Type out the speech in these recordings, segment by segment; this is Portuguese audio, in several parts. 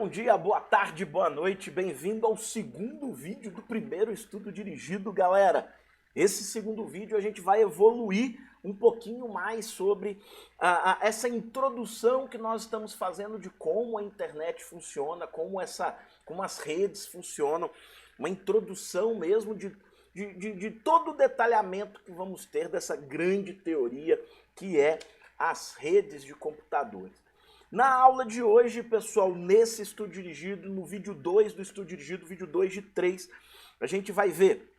bom dia, boa tarde, boa noite, bem-vindo ao segundo vídeo do primeiro estudo dirigido, galera. Esse segundo vídeo a gente vai evoluir um pouquinho mais sobre essa introdução que nós estamos fazendo de como a internet funciona, como as redes funcionam, uma introdução mesmo de todo o detalhamento que vamos ter dessa grande teoria que é as redes de computadores. Na aula de hoje, pessoal, nesse estudo dirigido, no vídeo 2 do estudo dirigido, vídeo 2 de 3, a gente vai ver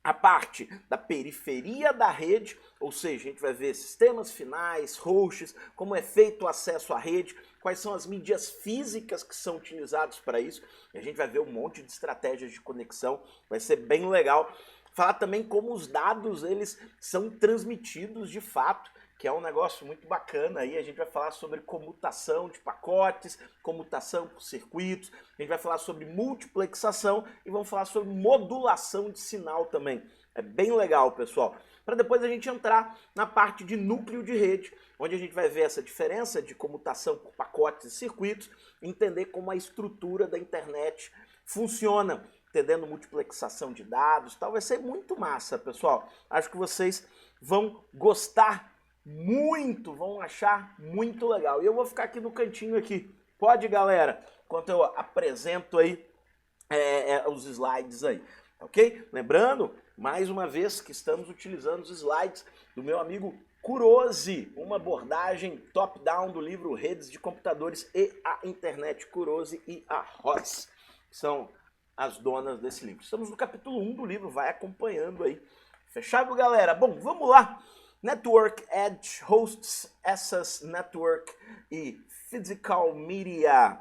a parte da periferia da rede, ou seja, a gente vai ver sistemas finais, hosts, como é feito o acesso à rede, quais são as mídias físicas que são utilizadas para isso, e a gente vai ver um monte de estratégias de conexão, vai ser bem legal. Falar também como os dados eles são transmitidos de fato, que é um negócio muito bacana aí. A gente vai falar sobre comutação de pacotes, comutação por circuitos, a gente vai falar sobre multiplexação e vamos falar sobre modulação de sinal também. É bem legal, pessoal. Para depois a gente entrar na parte de núcleo de rede, onde a gente vai ver essa diferença de comutação por pacotes e circuitos, entender como a estrutura da internet funciona, entendendo multiplexação de dados, tal. Vai ser muito massa, pessoal. Acho que vocês vão gostar muito, vão achar muito legal. E eu vou ficar aqui no cantinho aqui. Pode, galera? Enquanto eu apresento aí os slides aí, ok? Lembrando, mais uma vez, que estamos utilizando os slides do meu amigo Kurose, uma abordagem top-down do livro Redes de Computadores e a Internet. Kurose e a Ross são as donas desse livro. Estamos no capítulo 1 do livro, vai acompanhando aí. Fechado, galera? Bom, vamos lá. Network, Edge, Hosts, Access Network e Physical Media.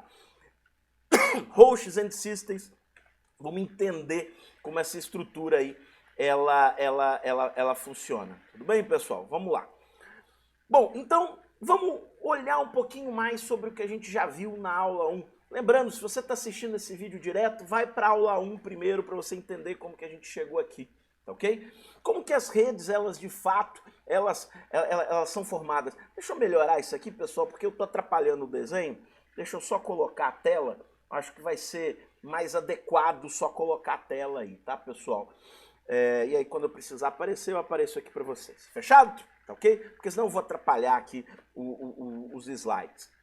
Hosts and Systems. Vamos entender como essa estrutura aí, ela funciona. Tudo bem, pessoal? Vamos lá. Bom, então, vamos olhar um pouquinho mais sobre o que a gente já viu na aula 1. Lembrando, se você está assistindo esse vídeo direto, vai para a aula 1 primeiro para você entender como que a gente chegou aqui. Ok? Como que as redes, elas de fato, elas são formadas? Deixa eu melhorar isso aqui, pessoal, porque eu estou atrapalhando o desenho. Deixa eu só colocar a tela. Acho que vai ser mais adequado só colocar a tela aí, tá, pessoal? E aí, quando eu precisar aparecer, eu apareço aqui para vocês. Fechado? Tá ok? Porque senão eu vou atrapalhar aqui os slides.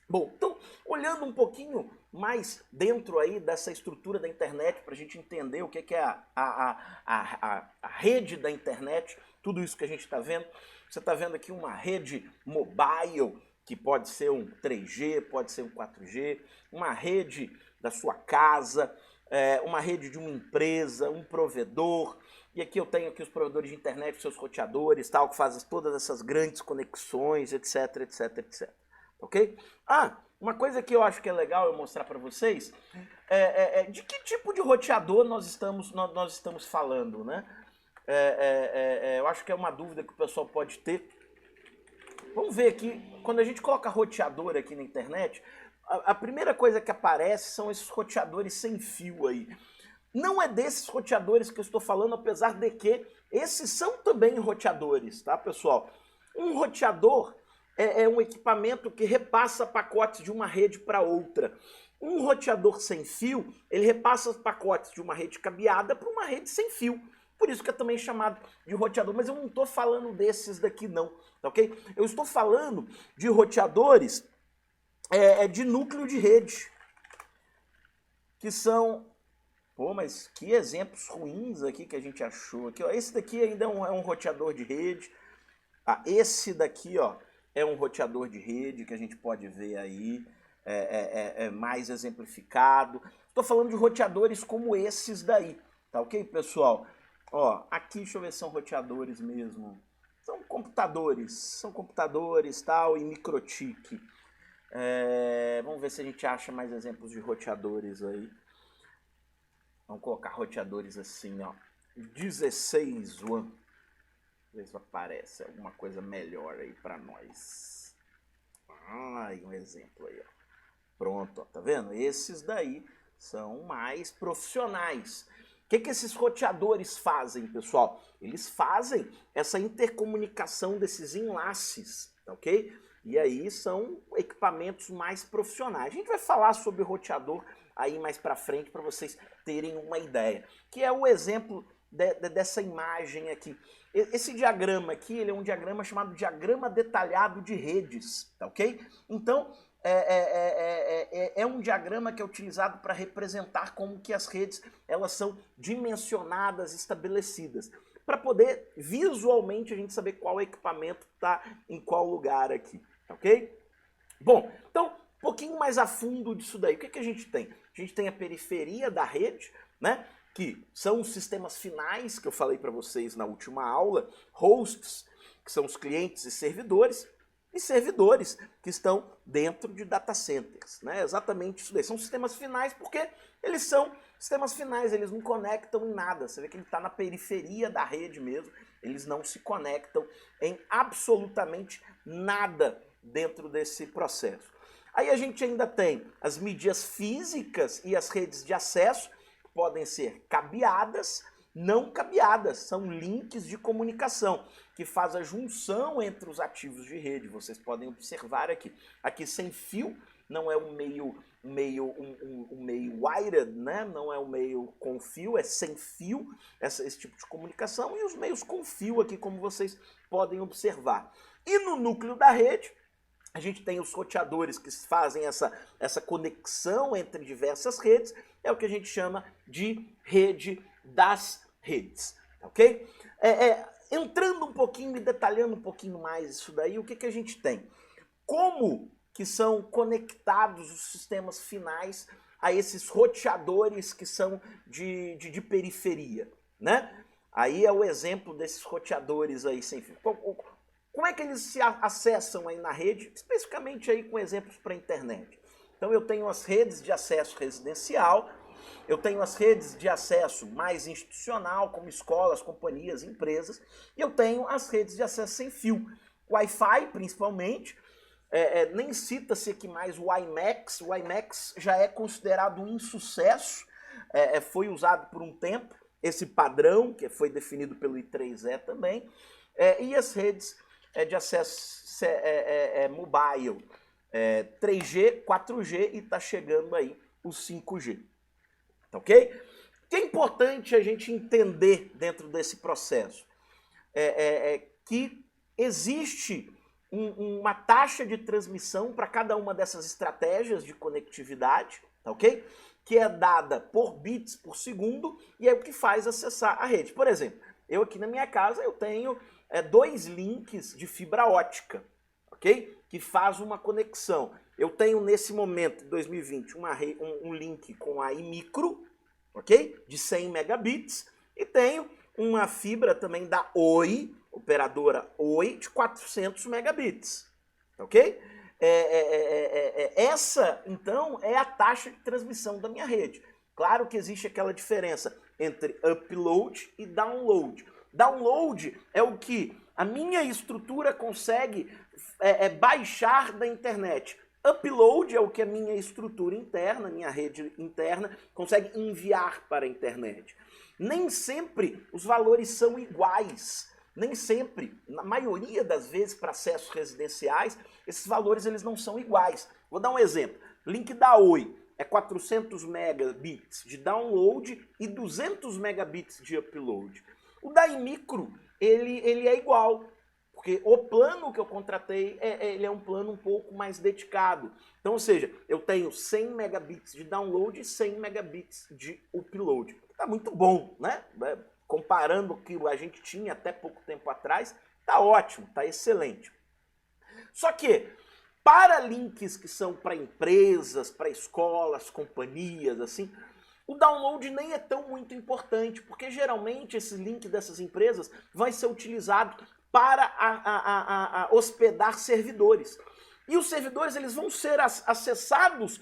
Bom, então, olhando um pouquinho mais dentro aí dessa estrutura da internet, para a gente entender o que é a rede da internet, tudo isso que a gente está vendo. Você está vendo aqui uma rede mobile, que pode ser um 3G, pode ser um 4G, uma rede da sua casa, uma rede de uma empresa, um provedor. E aqui eu tenho aqui os provedores de internet, seus roteadores, tal, que fazem todas essas grandes conexões, etc, etc, etc. Ok? Uma coisa que eu acho que é legal eu mostrar para vocês de que tipo de roteador nós estamos falando, né? Eu acho que é uma dúvida que o pessoal pode ter. Vamos ver aqui, quando a gente coloca roteador aqui na internet, a primeira coisa que aparece são esses roteadores sem fio aí. Não é desses roteadores que eu estou falando, apesar de que esses são também roteadores, tá, pessoal? Um roteador é um equipamento que repassa pacotes de uma rede para outra. Um roteador sem fio, ele repassa os pacotes de uma rede cabeada para uma rede sem fio. Por isso que é também chamado de roteador. Mas eu não estou falando desses daqui não, tá ok? Eu estou falando de roteadores de núcleo de rede. Que são... Pô, mas que exemplos ruins aqui que a gente achou. Aqui, ó, esse daqui ainda é um roteador de rede. Esse daqui, ó, é um roteador de rede que a gente pode ver aí, mais exemplificado. Estou falando de roteadores como esses daí, tá ok, pessoal? Ó, aqui, deixa eu ver se são roteadores mesmo. São computadores, tal, e microtik. Vamos ver se a gente acha mais exemplos de roteadores aí. Vamos colocar roteadores assim, ó, 16 WAN. Ver se aparece alguma coisa melhor aí para nós. Um exemplo aí, ó. Pronto, ó, tá vendo? Esses daí são mais profissionais. O que esses roteadores fazem, pessoal? Eles fazem essa intercomunicação desses enlaces, tá ok? E aí são equipamentos mais profissionais. A gente vai falar sobre roteador aí mais para frente para vocês terem uma ideia, que é o exemplo dessa imagem aqui. Esse diagrama aqui, ele é um diagrama chamado diagrama detalhado de redes, tá ok? Então, é um diagrama que é utilizado para representar como que as redes elas são dimensionadas, estabelecidas, para poder visualmente a gente saber qual equipamento está em qual lugar aqui, tá ok? Bom, então, um pouquinho mais a fundo disso daí, o que a gente tem? A gente tem a periferia da rede, né? Que são os sistemas finais que eu falei para vocês na última aula, hosts, que são os clientes e servidores que estão dentro de data centers, né? Exatamente isso daí. São sistemas finais porque eles são sistemas finais, eles não conectam em nada. Você vê que ele está na periferia da rede mesmo, eles não se conectam em absolutamente nada dentro desse processo. Aí a gente ainda tem as mídias físicas e as redes de acesso, podem ser cabeadas, não cabeadas, são links de comunicação, que faz a junção entre os ativos de rede. Vocês podem observar aqui. Aqui sem fio, não é um meio wired, né? Não é um meio com fio, é sem fio, esse tipo de comunicação, e os meios com fio aqui, como vocês podem observar. E no núcleo da rede, a gente tem os roteadores que fazem essa conexão entre diversas redes, é o que a gente chama de rede das redes, ok? Entrando um pouquinho e detalhando um pouquinho mais isso daí, o que a gente tem? Como que são conectados os sistemas finais a esses roteadores que são de periferia, né? Aí é o exemplo desses roteadores aí sem fio. Como é que eles se acessam aí na rede, especificamente aí com exemplos para a internet? Então eu tenho as redes de acesso residencial, eu tenho as redes de acesso mais institucional, como escolas, companhias, empresas, e eu tenho as redes de acesso sem fio, Wi-Fi principalmente, nem cita-se aqui mais o WiMAX. O WiMAX já é considerado um insucesso, foi usado por um tempo, esse padrão, que foi definido pelo I3E também, e as redes de acesso mobile, 3G, 4G e está chegando aí o 5G, tá ok? O que é importante a gente entender dentro desse processo? Que existe uma taxa de transmissão para cada uma dessas estratégias de conectividade, tá ok? Que é dada por bits por segundo e é o que faz acessar a rede. Por exemplo, eu aqui na minha casa eu tenho 2 links de fibra ótica, ok? Que faz uma conexão. Eu tenho nesse momento, em 2020, um link com a iMicro, ok? De 100 megabits e tenho uma fibra também da Oi, operadora Oi, de 400 megabits, ok? Essa, então, é a taxa de transmissão da minha rede. Claro que existe aquela diferença entre upload e download. Download é o que a minha estrutura consegue baixar da internet. Upload é o que a minha estrutura interna, minha rede interna, consegue enviar para a internet. Nem sempre os valores são iguais. Nem sempre, na maioria das vezes para acessos residenciais, esses valores eles não são iguais. Vou dar um exemplo. Link da Oi é 400 megabits de download e 200 megabits de upload. O da iMicro, ele é igual, porque o plano que eu contratei, ele é um plano um pouco mais dedicado. Então, ou seja, eu tenho 100 megabits de download e 100 megabits de upload. Tá muito bom, né? Comparando o que a gente tinha até pouco tempo atrás, tá ótimo, tá excelente. Só que, para links que são para empresas, para escolas, companhias, assim, o download nem é tão muito importante, porque geralmente esse link dessas empresas vai ser utilizado para hospedar servidores. E os servidores eles vão ser acessados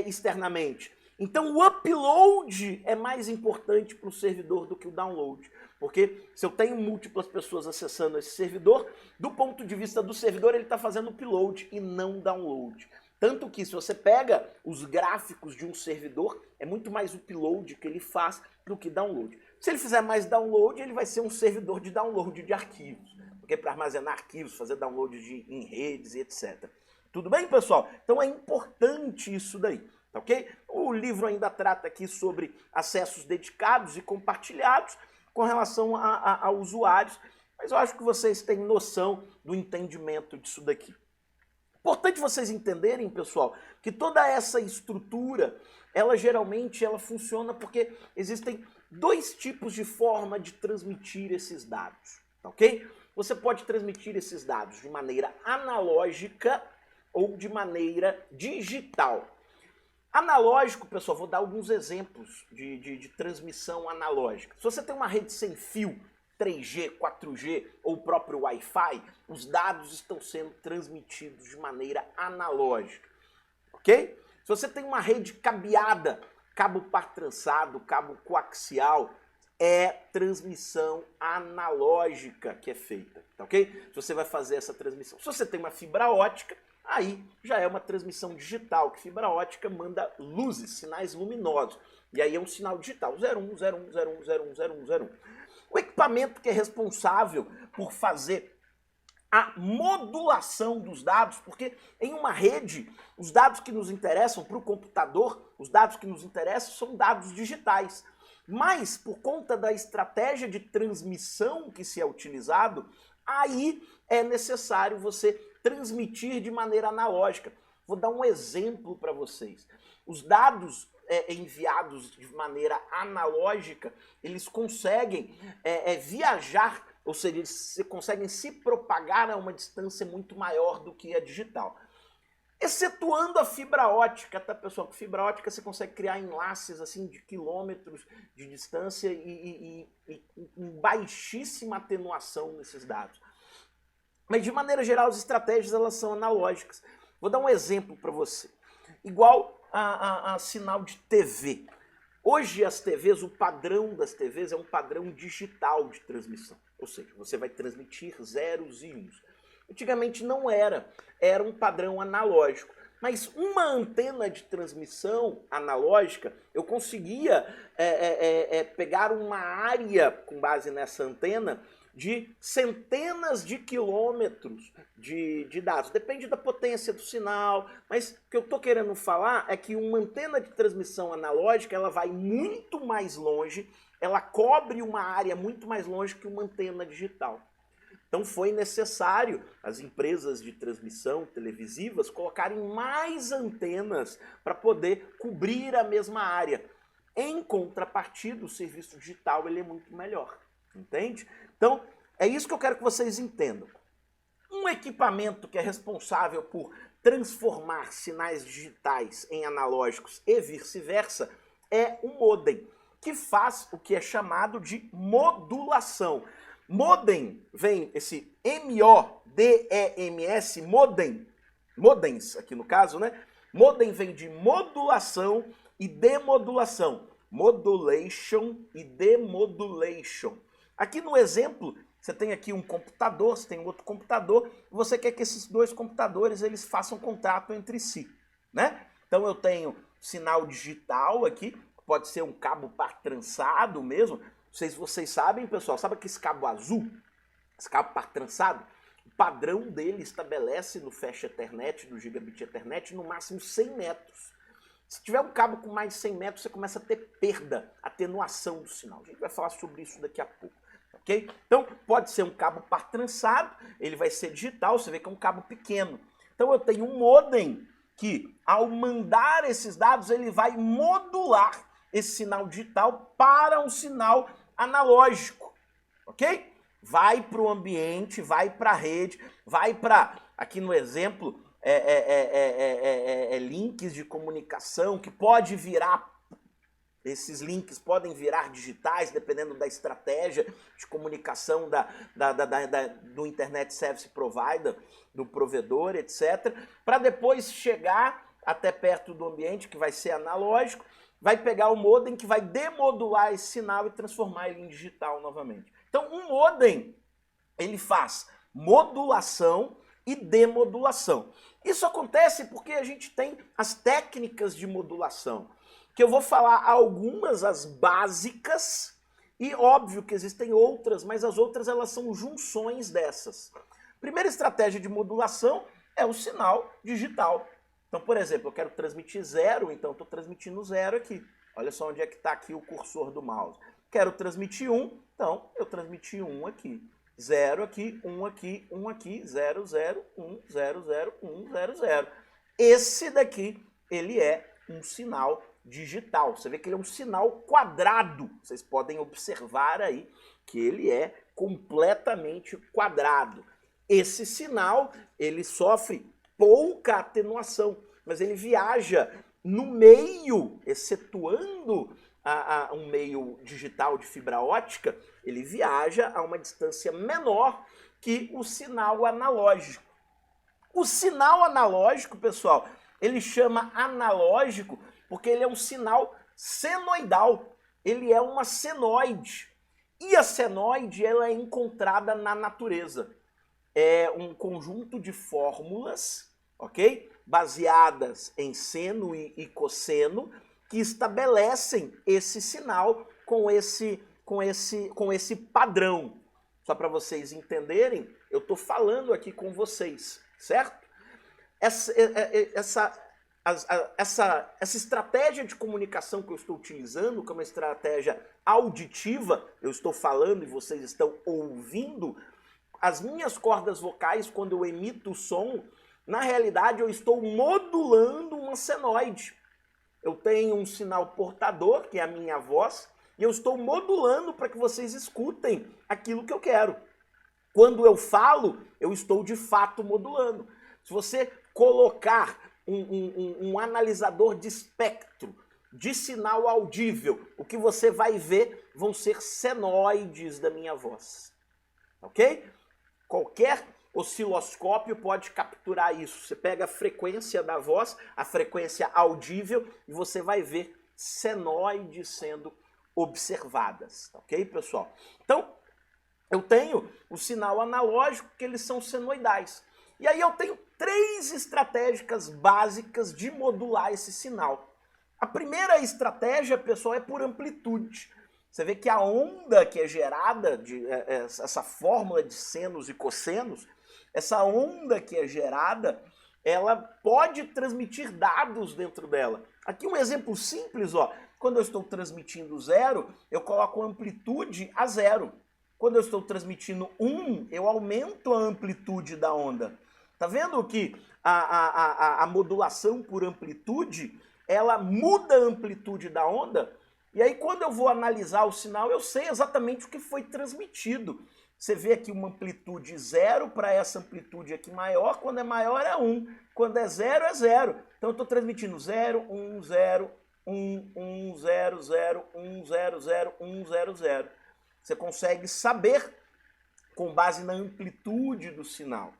externamente. Então o upload é mais importante para o servidor do que o download. Porque se eu tenho múltiplas pessoas acessando esse servidor, do ponto de vista do servidor ele está fazendo upload e não download. Tanto que se você pega os gráficos de um servidor, é muito mais upload que ele faz do que download. Se ele fizer mais download, ele vai ser um servidor de download de arquivos. okay? Para armazenar arquivos, fazer download em redes e etc. Tudo bem, pessoal? Então é importante isso daí, tá ok? O livro ainda trata aqui sobre acessos dedicados e compartilhados com relação a usuários, mas eu acho que vocês têm noção do entendimento disso daqui. Importante vocês entenderem, pessoal, que toda essa estrutura, ela geralmente funciona porque existem dois tipos de forma de transmitir esses dados, tá ok? Você pode transmitir esses dados de maneira analógica ou de maneira digital. Analógico, pessoal, vou dar alguns exemplos de transmissão analógica. Se você tem uma rede sem fio, 3G, 4G ou o próprio Wi-Fi, os dados estão sendo transmitidos de maneira analógica, ok? Se você tem uma rede cabeada, cabo par trançado, cabo coaxial, é transmissão analógica que é feita, tá ok? Se você vai fazer essa transmissão. Se você tem uma fibra ótica, aí já é uma transmissão digital, que fibra ótica manda luzes, sinais luminosos. E aí é um sinal digital, 01, 01, 01, 01, 01, 01. O equipamento que é responsável por fazer a modulação dos dados, porque em uma rede, os dados que nos interessam para o computador, os dados que nos interessam são dados digitais. Mas, por conta da estratégia de transmissão que se é utilizado, aí é necessário você transmitir de maneira analógica. Vou dar um exemplo para vocês. Os dados enviados de maneira analógica, eles conseguem viajar, ou seja, eles conseguem se propagar a uma distância muito maior do que a digital. Excetuando a fibra ótica, tá, pessoal? Com fibra ótica você consegue criar enlaces assim de quilômetros de distância e com baixíssima atenuação nesses dados. Mas, de maneira geral, as estratégias elas são analógicas. Vou dar um exemplo para você. Igual a sinal de TV. Hoje as TVs, o padrão das TVs é um padrão digital de transmissão. Ou seja, você vai transmitir zeros e uns. Antigamente não era. Era um padrão analógico. Mas uma antena de transmissão analógica, eu conseguia pegar uma área com base nessa antena de centenas de quilômetros de dados. Depende da potência do sinal, mas o que eu estou querendo falar é que uma antena de transmissão analógica ela vai muito mais longe, ela cobre uma área muito mais longe que uma antena digital. Então foi necessário as empresas de transmissão televisivas colocarem mais antenas para poder cobrir a mesma área. Em contrapartida, o serviço digital ele é muito melhor, entende? Então, é isso que eu quero que vocês entendam. Um equipamento que é responsável por transformar sinais digitais em analógicos e vice-versa é o modem, que faz o que é chamado de modulação. Modem, vem esse M-O-D-E-M-S, modem, modems aqui no caso, né? Modem vem de modulação e demodulação. Modulation e demodulation. Aqui no exemplo, você tem aqui um computador, você tem um outro computador, e você quer que esses dois computadores eles façam contato entre si, né? Então eu tenho sinal digital aqui, pode ser um cabo par trançado mesmo. Vocês sabem, pessoal, sabe que esse cabo azul, esse cabo par trançado, o padrão dele estabelece no Fast Ethernet, no Gigabit Ethernet, no máximo 100 metros. Se tiver um cabo com mais de 100 metros, você começa a ter perda, atenuação do sinal. A gente vai falar sobre isso daqui a pouco. Okay? Então, pode ser um cabo par trançado, ele vai ser digital, você vê que é um cabo pequeno. Então, eu tenho um modem que, ao mandar esses dados, ele vai modular esse sinal digital para um sinal analógico, ok? Vai para o ambiente, vai para a rede, vai para, aqui no exemplo, links de comunicação que pode virar. Esses links podem virar digitais, dependendo da estratégia de comunicação do Internet Service Provider, do provedor, etc. Para depois chegar até perto do ambiente, que vai ser analógico, vai pegar o modem que vai demodular esse sinal e transformar ele em digital novamente. Então, um modem, ele faz modulação e demodulação. Isso acontece porque a gente tem as técnicas de modulação, que eu vou falar algumas, as básicas, E óbvio que existem outras, mas as outras elas são junções dessas. Primeira estratégia de modulação é o sinal digital. Então, por exemplo, eu quero transmitir 0, então estou transmitindo 0 aqui. Olha só onde é que está aqui o cursor do mouse. Quero transmitir 1, então eu transmiti 1 aqui. 0 aqui, 1 aqui, 1 aqui, 0, 0, 1, 0, 0, 1, 0, 0. Esse daqui, ele é um sinal digital. Você vê que ele é um sinal quadrado. Vocês podem observar aí que ele é completamente quadrado. Esse sinal, ele sofre pouca atenuação, mas ele viaja no meio, excetuando um meio digital de fibra ótica, ele viaja a uma distância menor que o sinal analógico. O sinal analógico, pessoal, ele chama analógico porque ele é um sinal senoidal, ele é uma senoide. E a senoide, ela é encontrada na natureza. É um conjunto de fórmulas, ok? Baseadas em seno e cosseno, que estabelecem esse sinal com esse padrão. Só para vocês entenderem, eu estou falando aqui com vocês, certo? Essa estratégia de comunicação que eu estou utilizando, que é uma estratégia auditiva, eu estou falando e vocês estão ouvindo, as minhas cordas vocais, quando eu emito o som, na realidade eu estou modulando uma senoide. Eu tenho um sinal portador, que é a minha voz, e eu estou modulando para que vocês escutem aquilo que eu quero. Quando eu falo, eu estou de fato modulando. Se você colocar um analisador de espectro, de sinal audível, o que você vai ver vão ser senoides da minha voz. Ok? Qualquer osciloscópio pode capturar isso. Você pega a frequência da voz, a frequência audível, e você vai ver senoides sendo observadas. Ok, pessoal? Então, eu tenho o sinal analógico, que eles são senoidais. E aí eu tenho 3 estratégias básicas de modular esse sinal. A primeira estratégia, pessoal, é por amplitude. Você vê que a onda que é gerada, essa fórmula de senos e cossenos, essa onda que é gerada, ela pode transmitir dados dentro dela. Aqui um exemplo simples, ó. Quando eu estou transmitindo 0, eu coloco a amplitude a 0. Quando eu estou transmitindo 1, eu aumento a amplitude da onda. Tá vendo que a modulação por amplitude, ela muda a amplitude da onda? E aí quando eu vou analisar o sinal, eu sei exatamente o que foi transmitido. Você vê aqui uma amplitude 0 para essa amplitude aqui maior, quando é maior é 1, quando é 0 é 0. Então eu estou transmitindo 0, 1, 0, 1, 1, 0, 0, 1, 0, 0, 1, 0, 0. Você consegue saber com base na amplitude do sinal.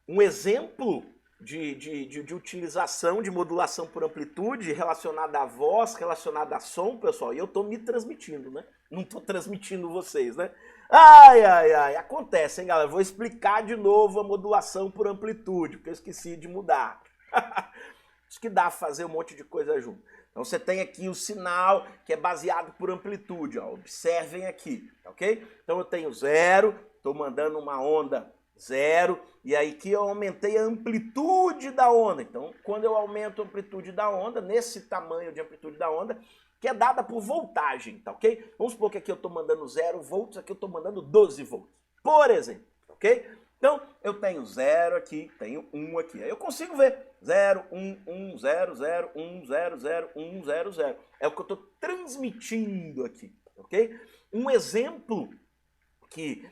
Um exemplo de utilização de modulação por amplitude relacionada à voz, relacionada a som, pessoal, e eu estou me transmitindo, né? Não estou transmitindo vocês, né? Ai, ai, ai, acontece, hein, galera? Vou explicar de novo a modulação por amplitude, porque eu esqueci de mudar. Acho que dá a fazer um monte de coisa junto. Então você tem aqui o sinal que é baseado por amplitude, ó. Observem aqui, ok? Então eu tenho 0, estou mandando uma onda 0, e aí que eu aumentei a amplitude da onda. Então, quando eu aumento a amplitude da onda, nesse tamanho de amplitude da onda, que é dada por voltagem, tá ok? Vamos supor que aqui eu estou mandando 0 volts, aqui eu estou mandando 12 volts, por exemplo, ok? Então, eu tenho 0 aqui, tenho 1 aqui. Aí eu consigo ver 0, 1, 1, 0, 0, 1, 0, 0, 1, 0, 0. É o que eu estou transmitindo aqui, ok? Um exemplo que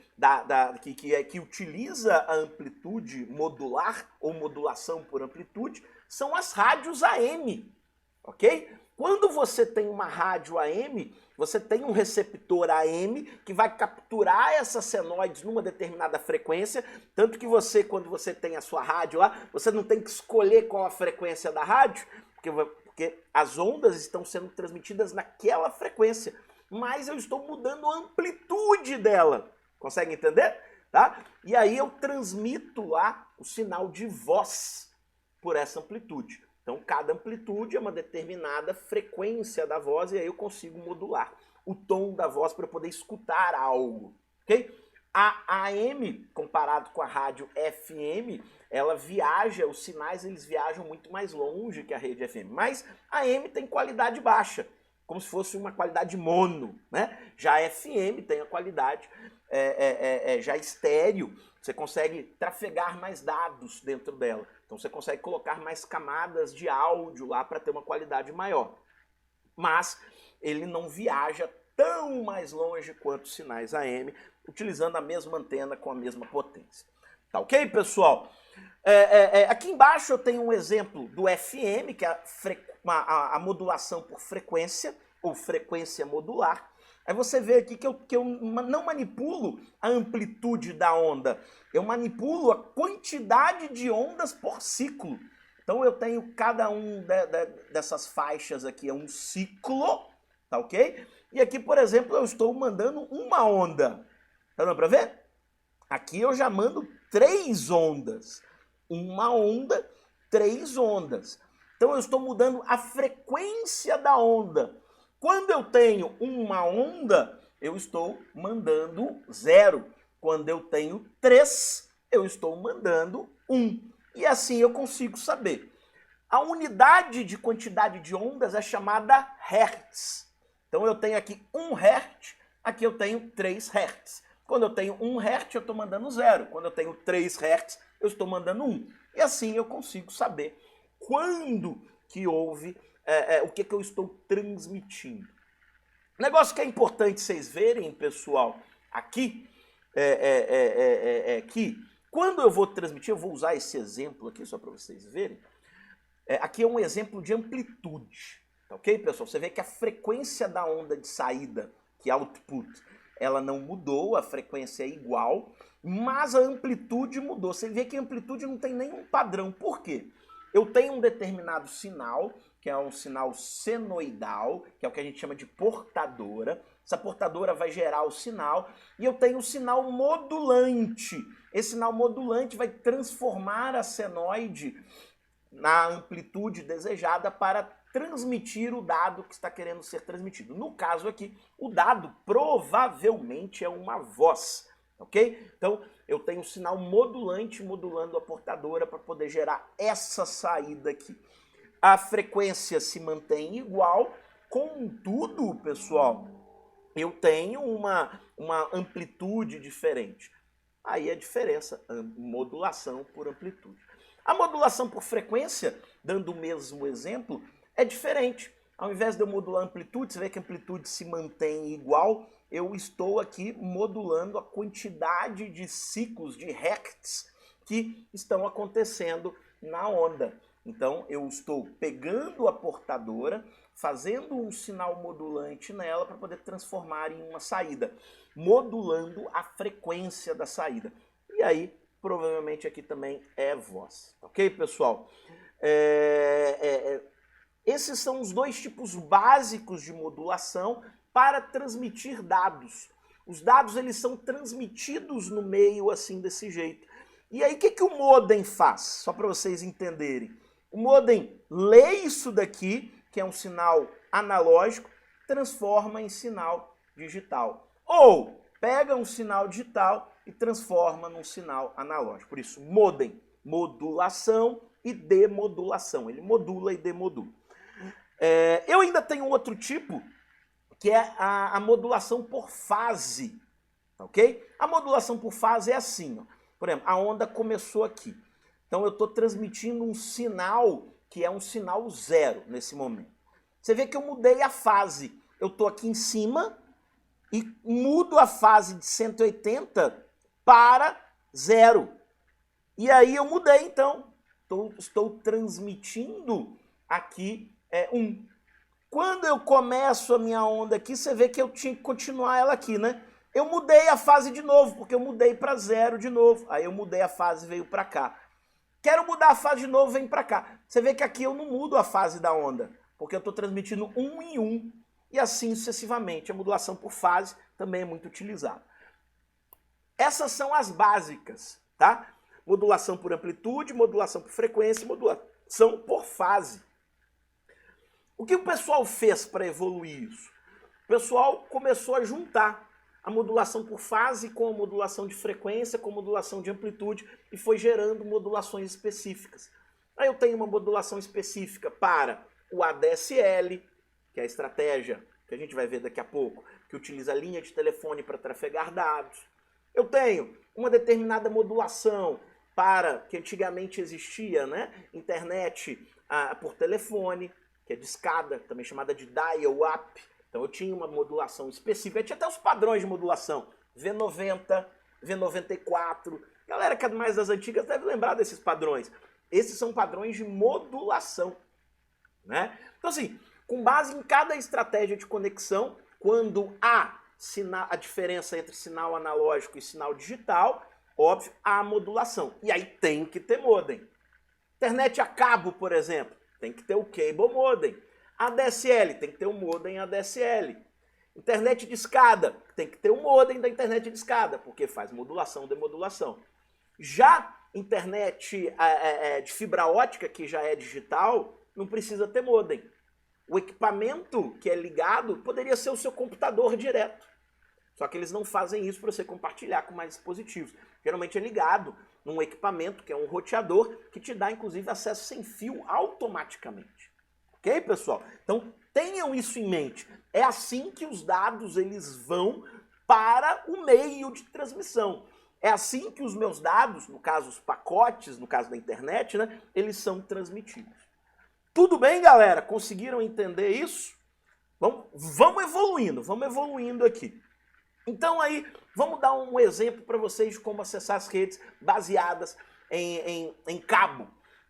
utiliza a amplitude modular ou modulação por amplitude são as rádios AM, ok? Quando você tem uma rádio AM, você tem um receptor AM que vai capturar essas senoides numa determinada frequência, tanto que você, quando você tem a sua rádio lá, você não tem que escolher qual a frequência da rádio, porque as ondas estão sendo transmitidas naquela frequência, mas eu estou mudando a amplitude dela. Consegue entender? Tá? E aí eu transmito lá o sinal de voz por essa amplitude. Então cada amplitude é uma determinada frequência da voz e aí eu consigo modular o tom da voz para eu poder escutar algo, ok? A AM, comparado com a rádio FM, ela viaja, os sinais eles viajam muito mais longe que a rede FM, mas a AM tem qualidade baixa, como se fosse uma qualidade mono, né? Já a FM tem a qualidade já estéreo, você consegue trafegar mais dados dentro dela, então você consegue colocar mais camadas de áudio lá para ter uma qualidade maior, mas ele não viaja tão mais longe quanto os sinais AM, utilizando a mesma antena com a mesma potência. Tá ok, pessoal? Aqui embaixo eu tenho um exemplo do FM, que é a modulação por frequência, ou frequência modular. Aí você vê aqui que eu não manipulo a amplitude da onda, eu manipulo a quantidade de ondas por ciclo. Então eu tenho cada um dessas faixas aqui é um ciclo, tá ok? E aqui, por exemplo, eu estou mandando uma onda. Tá dando para ver? Aqui eu já mando 3 ondas. Uma onda, 3 ondas. Então eu estou mudando a frequência da onda. Quando eu tenho uma onda, eu estou mandando 0. Quando eu tenho 3, eu estou mandando 1. E assim eu consigo saber. A unidade de quantidade de ondas é chamada Hertz. Então eu tenho aqui 1 Hz, aqui eu tenho 3 Hz. Quando eu tenho 1 Hz, eu estou mandando 0. Quando eu tenho 3 Hz, eu estou mandando 1. E assim eu consigo saber quando que houve, o que eu estou transmitindo. Negócio que é importante vocês verem, pessoal, aqui, que quando eu vou transmitir, eu vou usar esse exemplo aqui só para vocês verem. Aqui é um exemplo de amplitude, tá ok, pessoal? Você vê que a frequência da onda de saída, que é output, ela não mudou, a frequência é igual, mas a amplitude mudou. Você vê que a amplitude não tem nenhum padrão. Por quê? Eu tenho um determinado sinal, que é um sinal senoidal, que é o que a gente chama de portadora. Essa portadora vai gerar o sinal, e eu tenho o sinal modulante. Esse sinal modulante vai transformar a senoide na amplitude desejada para transmitir o dado que está querendo ser transmitido. No caso aqui, o dado provavelmente é uma voz, ok? Então, eu tenho um sinal modulante modulando a portadora para poder gerar essa saída aqui. A frequência se mantém igual, contudo, pessoal, eu tenho uma amplitude diferente. Aí a diferença, modulação por amplitude. A modulação por frequência, dando o mesmo exemplo, é diferente. Ao invés de eu modular a amplitude, você vê que a amplitude se mantém igual, eu estou aqui modulando a quantidade de ciclos, de hertz, que estão acontecendo na onda. Então, eu estou pegando a portadora, fazendo um sinal modulante nela para poder transformar em uma saída, modulando a frequência da saída. E aí, provavelmente aqui também é voz. Ok, pessoal? Esses são os 2 tipos básicos de modulação para transmitir dados. Os dados eles são transmitidos no meio assim desse jeito. E aí o que o modem faz? Só para vocês entenderem. O modem lê isso daqui, que é um sinal analógico, transforma em sinal digital. Ou pega um sinal digital e transforma num sinal analógico. Por isso, modem, modulação e demodulação. Ele modula e demodula. Eu ainda tenho outro tipo, que é a modulação por fase. Ok? A modulação por fase é assim. Ó. Por exemplo, a onda começou aqui. Então eu estou transmitindo um sinal que é um sinal 0 nesse momento. Você vê que eu mudei a fase. Eu estou aqui em cima e mudo a fase de 180 para 0. E aí eu mudei, então. Estou transmitindo aqui 1. Quando eu começo a minha onda aqui, você vê que eu tinha que continuar ela aqui, né? Eu mudei a fase de novo, porque eu mudei para 0 de novo. Aí eu mudei a fase e veio para cá. Quero mudar a fase de novo, vem para cá. Você vê que aqui eu não mudo a fase da onda, porque eu estou transmitindo 1 em 1. E assim sucessivamente. A modulação por fase também é muito utilizada. Essas são as básicas, tá? Modulação por amplitude, modulação por frequência, modulação por fase. O que o pessoal fez para evoluir isso? pessoal começou a juntar a modulação por fase com a modulação de frequência, com a modulação de amplitude, e foi gerando modulações específicas. Aí eu tenho uma modulação específica para o ADSL, que é a estratégia que a gente vai ver daqui a pouco, que utiliza a linha de telefone para trafegar dados. Eu tenho uma determinada modulação para, que antigamente existia, né, internet por telefone, que é de escada, também chamada de dial-up. Então eu tinha uma modulação específica, eu tinha até os padrões de modulação, V90, V94. Galera que é mais das antigas deve lembrar desses padrões. Esses são padrões de modulação, né? Então assim, com base em cada estratégia de conexão, quando há a diferença entre sinal analógico e sinal digital, óbvio, há a modulação. E aí tem que ter modem. Internet a cabo, por exemplo, tem que ter o cable modem. ADSL, tem que ter o modem ADSL. Internet de escada, tem que ter o modem da internet de escada, porque faz modulação, demodulação. Já internet de fibra ótica, que já é digital, não precisa ter modem. O equipamento que é ligado poderia ser o seu computador direto. Só que eles não fazem isso para você compartilhar com mais dispositivos. Geralmente é ligado num equipamento, que é um roteador, que te dá, inclusive, acesso sem fio automaticamente. Ok, pessoal? Então, tenham isso em mente. É assim que os dados eles vão para o meio de transmissão. É assim que os meus dados, no caso os pacotes, no caso da internet, né, eles são transmitidos. Tudo bem, galera? Conseguiram entender isso? Vamos evoluindo aqui. Então aí, vamos dar um exemplo para vocês de como acessar as redes baseadas em cabo.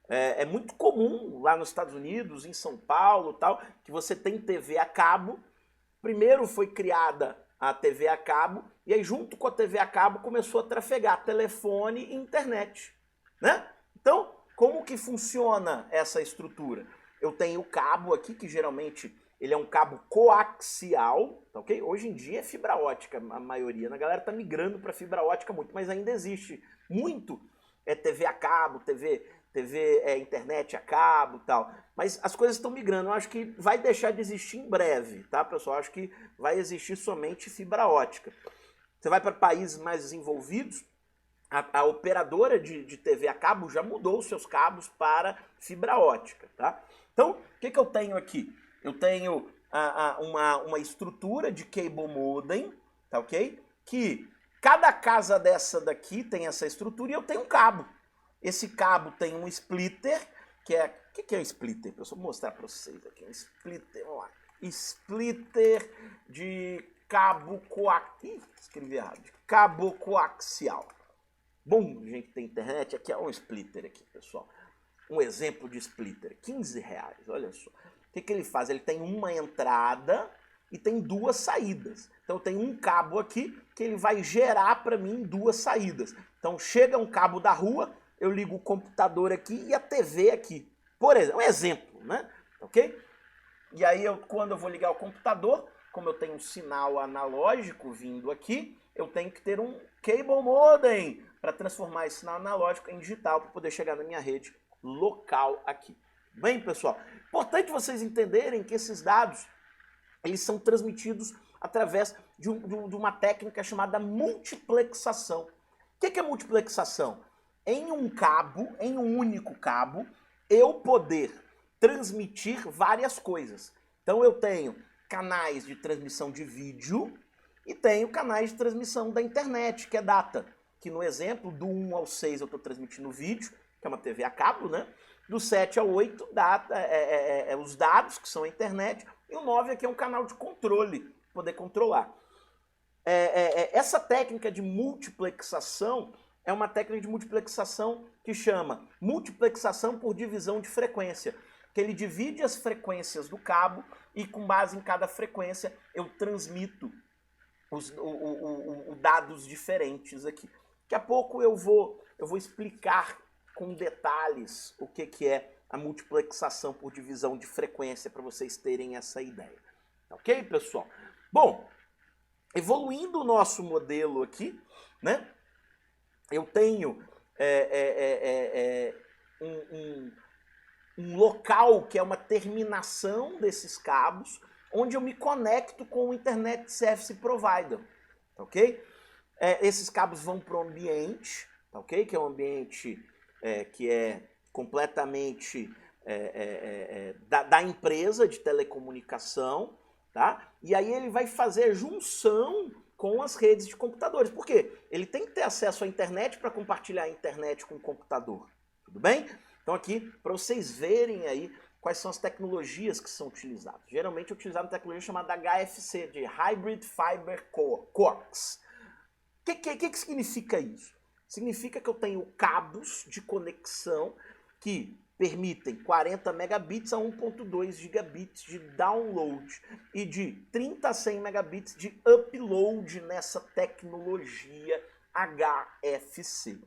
É muito comum lá nos Estados Unidos, em São Paulo tal, que você tem TV a cabo. Primeiro foi criada a TV a cabo, e aí junto com a TV a cabo começou a trafegar telefone e internet, né? Então, como que funciona essa estrutura? Eu tenho o cabo aqui, que geralmente ele é um cabo coaxial, tá ok? Hoje em dia é fibra ótica, a maioria. A galera tá migrando para fibra ótica muito, mas ainda existe muito TV a cabo, TV internet a cabo e tal. Mas as coisas estão migrando. Eu acho que vai deixar de existir em breve, tá, pessoal? Eu acho que vai existir somente fibra ótica. Você vai para países mais desenvolvidos, a operadora de TV a cabo já mudou os seus cabos para fibra ótica, tá? Então, o que eu tenho aqui? Eu tenho uma estrutura de cable modem, tá ok? Que cada casa dessa daqui tem essa estrutura e eu tenho um cabo. Esse cabo tem um splitter, que é... O que é um splitter? Eu vou mostrar para vocês aqui. Um splitter, vamos lá. Splitter de cabo coaxial. Ih, escrevi errado. De cabo coaxial. Bom, gente, tem internet. Aqui é um splitter aqui, pessoal. Um exemplo de splitter. R$15, olha só. O que ele faz? Ele tem uma entrada e tem duas saídas. Então eu tenho um cabo aqui que ele vai gerar para mim duas saídas. Então chega um cabo da rua, eu ligo o computador aqui e a TV aqui. Por exemplo, um exemplo, né? Ok? E aí quando eu vou ligar o computador, como eu tenho um sinal analógico vindo aqui, eu tenho que ter um cable modem para transformar esse sinal analógico em digital para poder chegar na minha rede local aqui. Bem, pessoal, importante vocês entenderem que esses dados eles são transmitidos através de uma técnica chamada multiplexação. O que é multiplexação? Em um cabo, em um único cabo, eu poder transmitir várias coisas. Então eu tenho canais de transmissão de vídeo e tenho canais de transmissão da internet, que é data. Que no exemplo, do 1 ao 6 eu estou transmitindo vídeo, que é uma TV a cabo, né? Do 7 ao 8, os dados, que são a internet, e o 9 aqui é um canal de controle, poder controlar. Essa técnica de multiplexação é uma técnica de multiplexação que chama multiplexação por divisão de frequência, que ele divide as frequências do cabo e com base em cada frequência eu transmito os dados diferentes aqui. Daqui a pouco eu vou explicar com detalhes o que é a multiplexação por divisão de frequência para vocês terem essa ideia. Ok, pessoal? Bom, evoluindo o nosso modelo aqui, né? Eu tenho um local que é uma terminação desses cabos, onde eu me conecto com o Internet Service Provider, tá ok? Esses cabos vão para o ambiente, tá ok? Que é um ambiente que é completamente da empresa de telecomunicação, tá? E aí ele vai fazer junção com as redes de computadores. Por quê? Ele tem que ter acesso à internet para compartilhar a internet com o computador. Tudo bem? Então aqui, para vocês verem aí quais são as tecnologias que são utilizadas. Geralmente é utilizada uma tecnologia chamada HFC, de Hybrid Fiber Coax. O que significa isso? Significa que eu tenho cabos de conexão que permitem 40 megabits a 1.2 gigabits de download e de 30 a 100 megabits de upload nessa tecnologia HFC.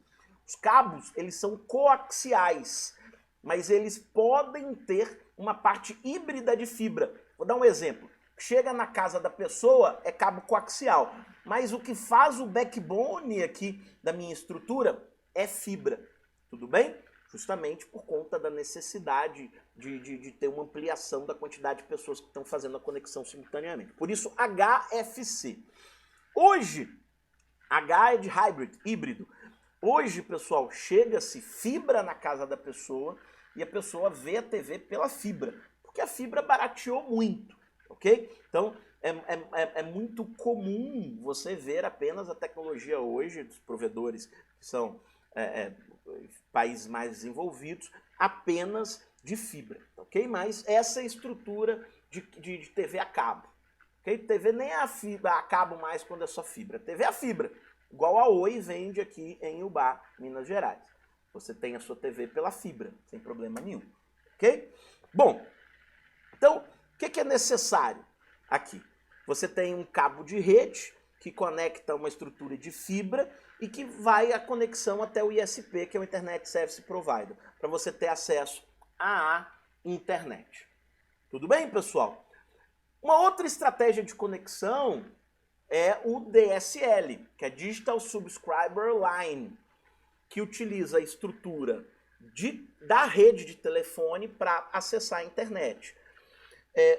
Os cabos, eles são coaxiais, mas eles podem ter uma parte híbrida de fibra. Vou dar um exemplo. Chega na casa da pessoa, é cabo coaxial, mas o que faz o backbone aqui da minha estrutura é fibra. Tudo bem? Justamente por conta da necessidade de ter uma ampliação da quantidade de pessoas que estão fazendo a conexão simultaneamente. Por isso, HFC. Hoje, H é de hybrid, híbrido. Hoje, pessoal, chega-se fibra na casa da pessoa e a pessoa vê a TV pela fibra, porque a fibra barateou muito, ok? Então, é muito comum você ver apenas a tecnologia hoje dos provedores que são países mais desenvolvidos, apenas de fibra, ok? Mas essa é a estrutura de TV a cabo, ok? TV nem é a cabo mais quando é só fibra, TV é a fibra, igual a Oi vende aqui em Ubá, Minas Gerais. Você tem a sua TV pela fibra, sem problema nenhum, ok? Bom, então, o que é necessário aqui? Você tem um cabo de rede que conecta uma estrutura de fibra e que vai a conexão até o ISP, que é o Internet Service Provider, para você ter acesso à internet. Tudo bem, pessoal? Uma outra estratégia de conexão é o DSL, que é Digital Subscriber Line, que utiliza a estrutura da rede de telefone para acessar a internet.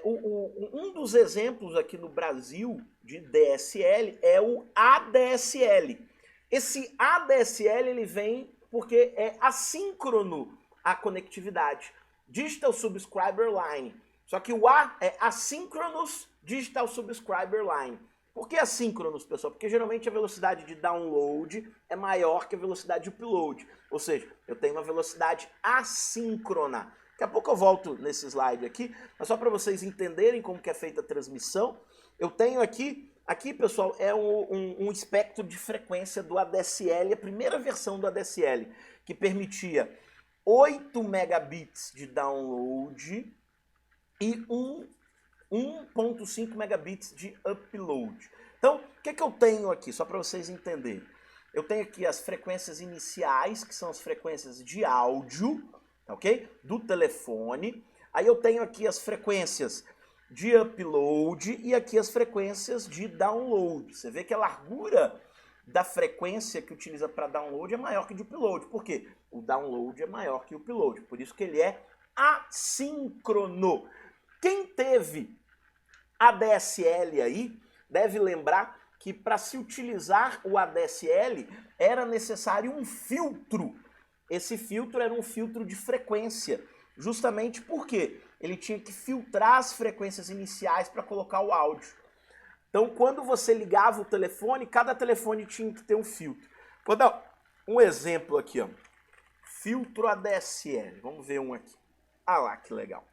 Um dos exemplos aqui no Brasil de DSL é o ADSL. Esse ADSL ele vem porque é assíncrono a conectividade. Digital Subscriber Line. Só que o A é Asynchronous Digital Subscriber Line. Por que assíncronos, pessoal? Porque geralmente a velocidade de download é maior que a velocidade de upload. Ou seja, eu tenho uma velocidade assíncrona. Daqui a pouco eu volto nesse slide aqui, mas só para vocês entenderem como que é feita a transmissão. Eu tenho aqui, pessoal, é um espectro de frequência do ADSL, a primeira versão do ADSL, que permitia 8 megabits de download e 1.5 megabits de upload. Então, o que eu tenho aqui, só para vocês entenderem? Eu tenho aqui as frequências iniciais, que são as frequências de áudio, ok? Do telefone. Aí eu tenho aqui as frequências de upload e aqui as frequências de download. Você vê que a largura da frequência que utiliza para download é maior que de upload. Por quê? O download é maior que o upload. Por isso que ele é assíncrono. Quem teve ADSL aí deve lembrar que para se utilizar o ADSL era necessário um filtro. Esse filtro era um filtro de frequência, justamente porque ele tinha que filtrar as frequências iniciais para colocar o áudio. Então, quando você ligava o telefone, cada telefone tinha que ter um filtro. Vou dar um exemplo aqui, ó. Filtro ADSL. Vamos ver um aqui. Ah lá, que legal.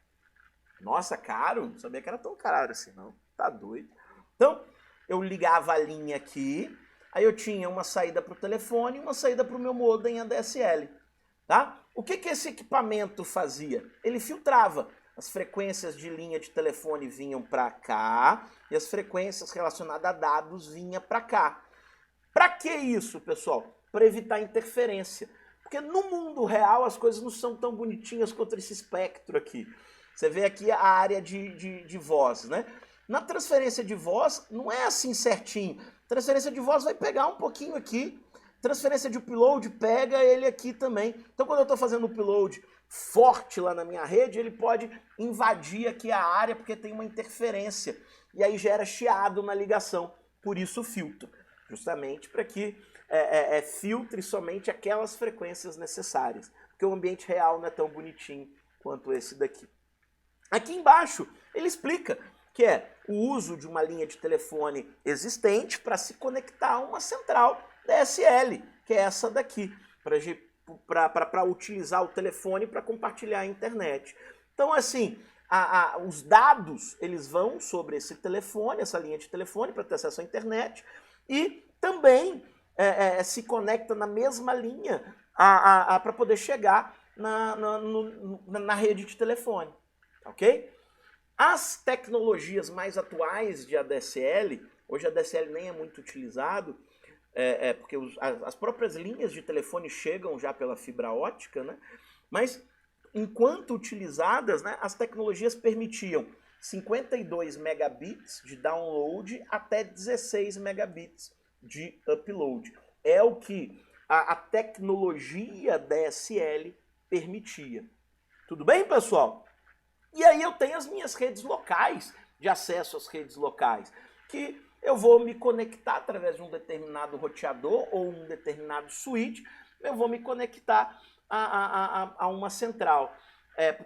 Nossa, caro? Não sabia que era tão caro assim, não. Tá doido. Então, eu ligava a linha aqui, aí eu tinha uma saída para o telefone e uma saída para o meu modem ADSL. Tá? O que esse equipamento fazia? Ele filtrava. As frequências de linha de telefone vinham para cá e as frequências relacionadas a dados vinham para cá. Para que isso, pessoal? Para evitar interferência. Porque no mundo real as coisas não são tão bonitinhas quanto esse espectro aqui. Você vê aqui a área de voz, né? Na transferência de voz não é assim certinho. Transferência de voz vai pegar um pouquinho aqui. Transferência de upload pega ele aqui também. Então quando eu estou fazendo upload forte lá na minha rede, ele pode invadir aqui a área porque tem uma interferência e aí gera chiado na ligação, por isso o filtro, justamente para que filtre somente aquelas frequências necessárias, porque o ambiente real não é tão bonitinho quanto esse daqui. Aqui embaixo ele explica que é o uso de uma linha de telefone existente para se conectar a uma central DSL, que é essa daqui, para utilizar o telefone para compartilhar a internet. Então, assim, os dados eles vão sobre esse telefone, essa linha de telefone para ter acesso à internet, e também se conecta na mesma linha para poder chegar na rede de telefone, ok? As tecnologias mais atuais de ADSL, hoje a ADSL nem é muito utilizado, porque as próprias linhas de telefone chegam já pela fibra ótica, né? Mas enquanto utilizadas, né, as tecnologias permitiam 52 megabits de download até 16 megabits de upload. É o que a tecnologia DSL permitia. Tudo bem, pessoal? E aí eu tenho as minhas redes locais, de acesso às redes locais, que eu vou me conectar através de um determinado roteador ou um determinado switch, eu vou me conectar a uma central.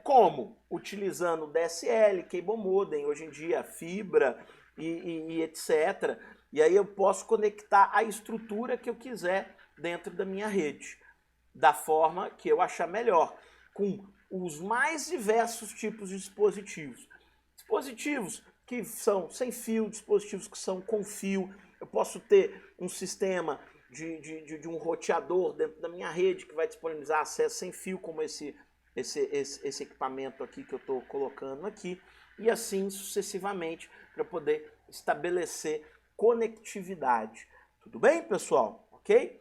Como? Utilizando DSL, cable modem, hoje em dia fibra e etc. E aí eu posso conectar a estrutura que eu quiser dentro da minha rede, da forma que eu achar melhor, com os mais diversos tipos de dispositivos. Dispositivos que são sem fio, dispositivos que são com fio. Eu posso ter um sistema de um roteador dentro da minha rede que vai disponibilizar acesso sem fio, como esse equipamento aqui que eu estou colocando aqui, e assim sucessivamente, para poder estabelecer conectividade. Tudo bem, pessoal? Ok?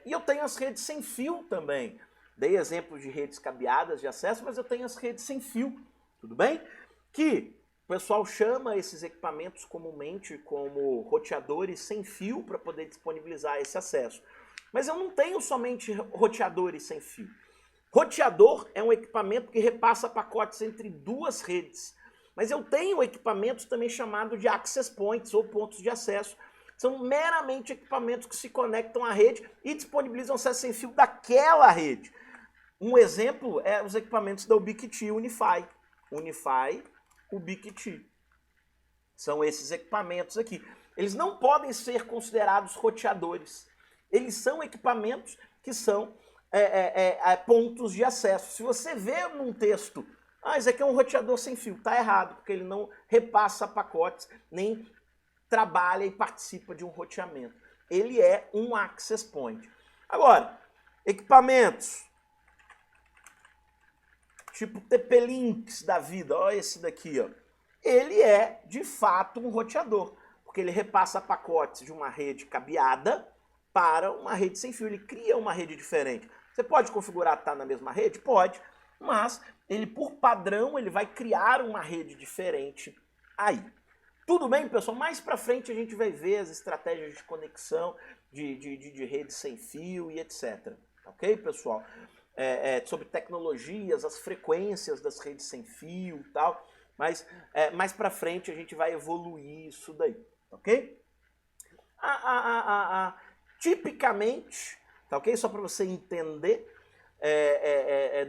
E eu tenho as redes sem fio também. Dei exemplos de redes cabeadas de acesso, mas eu tenho as redes sem fio, tudo bem? Que o pessoal chama esses equipamentos comumente como roteadores sem fio para poder disponibilizar esse acesso. Mas eu não tenho somente roteadores sem fio. Roteador é um equipamento que repassa pacotes entre duas redes. Mas eu tenho equipamentos também chamados de access points ou pontos de acesso. São meramente equipamentos que se conectam à rede e disponibilizam acesso sem fio daquela rede. Um exemplo é os equipamentos da Ubiquiti Unify. Unify, Ubiquiti. São esses equipamentos aqui. Eles não podem ser considerados roteadores. Eles são equipamentos que são pontos de acesso. Se você vê num texto, isso aqui é um roteador sem fio, está errado, porque ele não repassa pacotes, nem trabalha e participa de um roteamento. Ele é um access point. Agora, equipamentos tipo TP-Links da vida, olha esse daqui, ó. Ele é, de fato, um roteador, porque ele repassa pacotes de uma rede cabeada para uma rede sem fio. Ele cria uma rede diferente. Você pode configurar estar na mesma rede? Pode, mas ele, por padrão, ele vai criar uma rede diferente aí. Tudo bem, pessoal? Mais para frente a gente vai ver as estratégias de conexão de rede sem fio e etc. Ok, pessoal? Sobre tecnologias, as frequências das redes sem fio e tal, mas mais para frente a gente vai evoluir isso daí, ok? Tipicamente, tá ok? Só para você entender,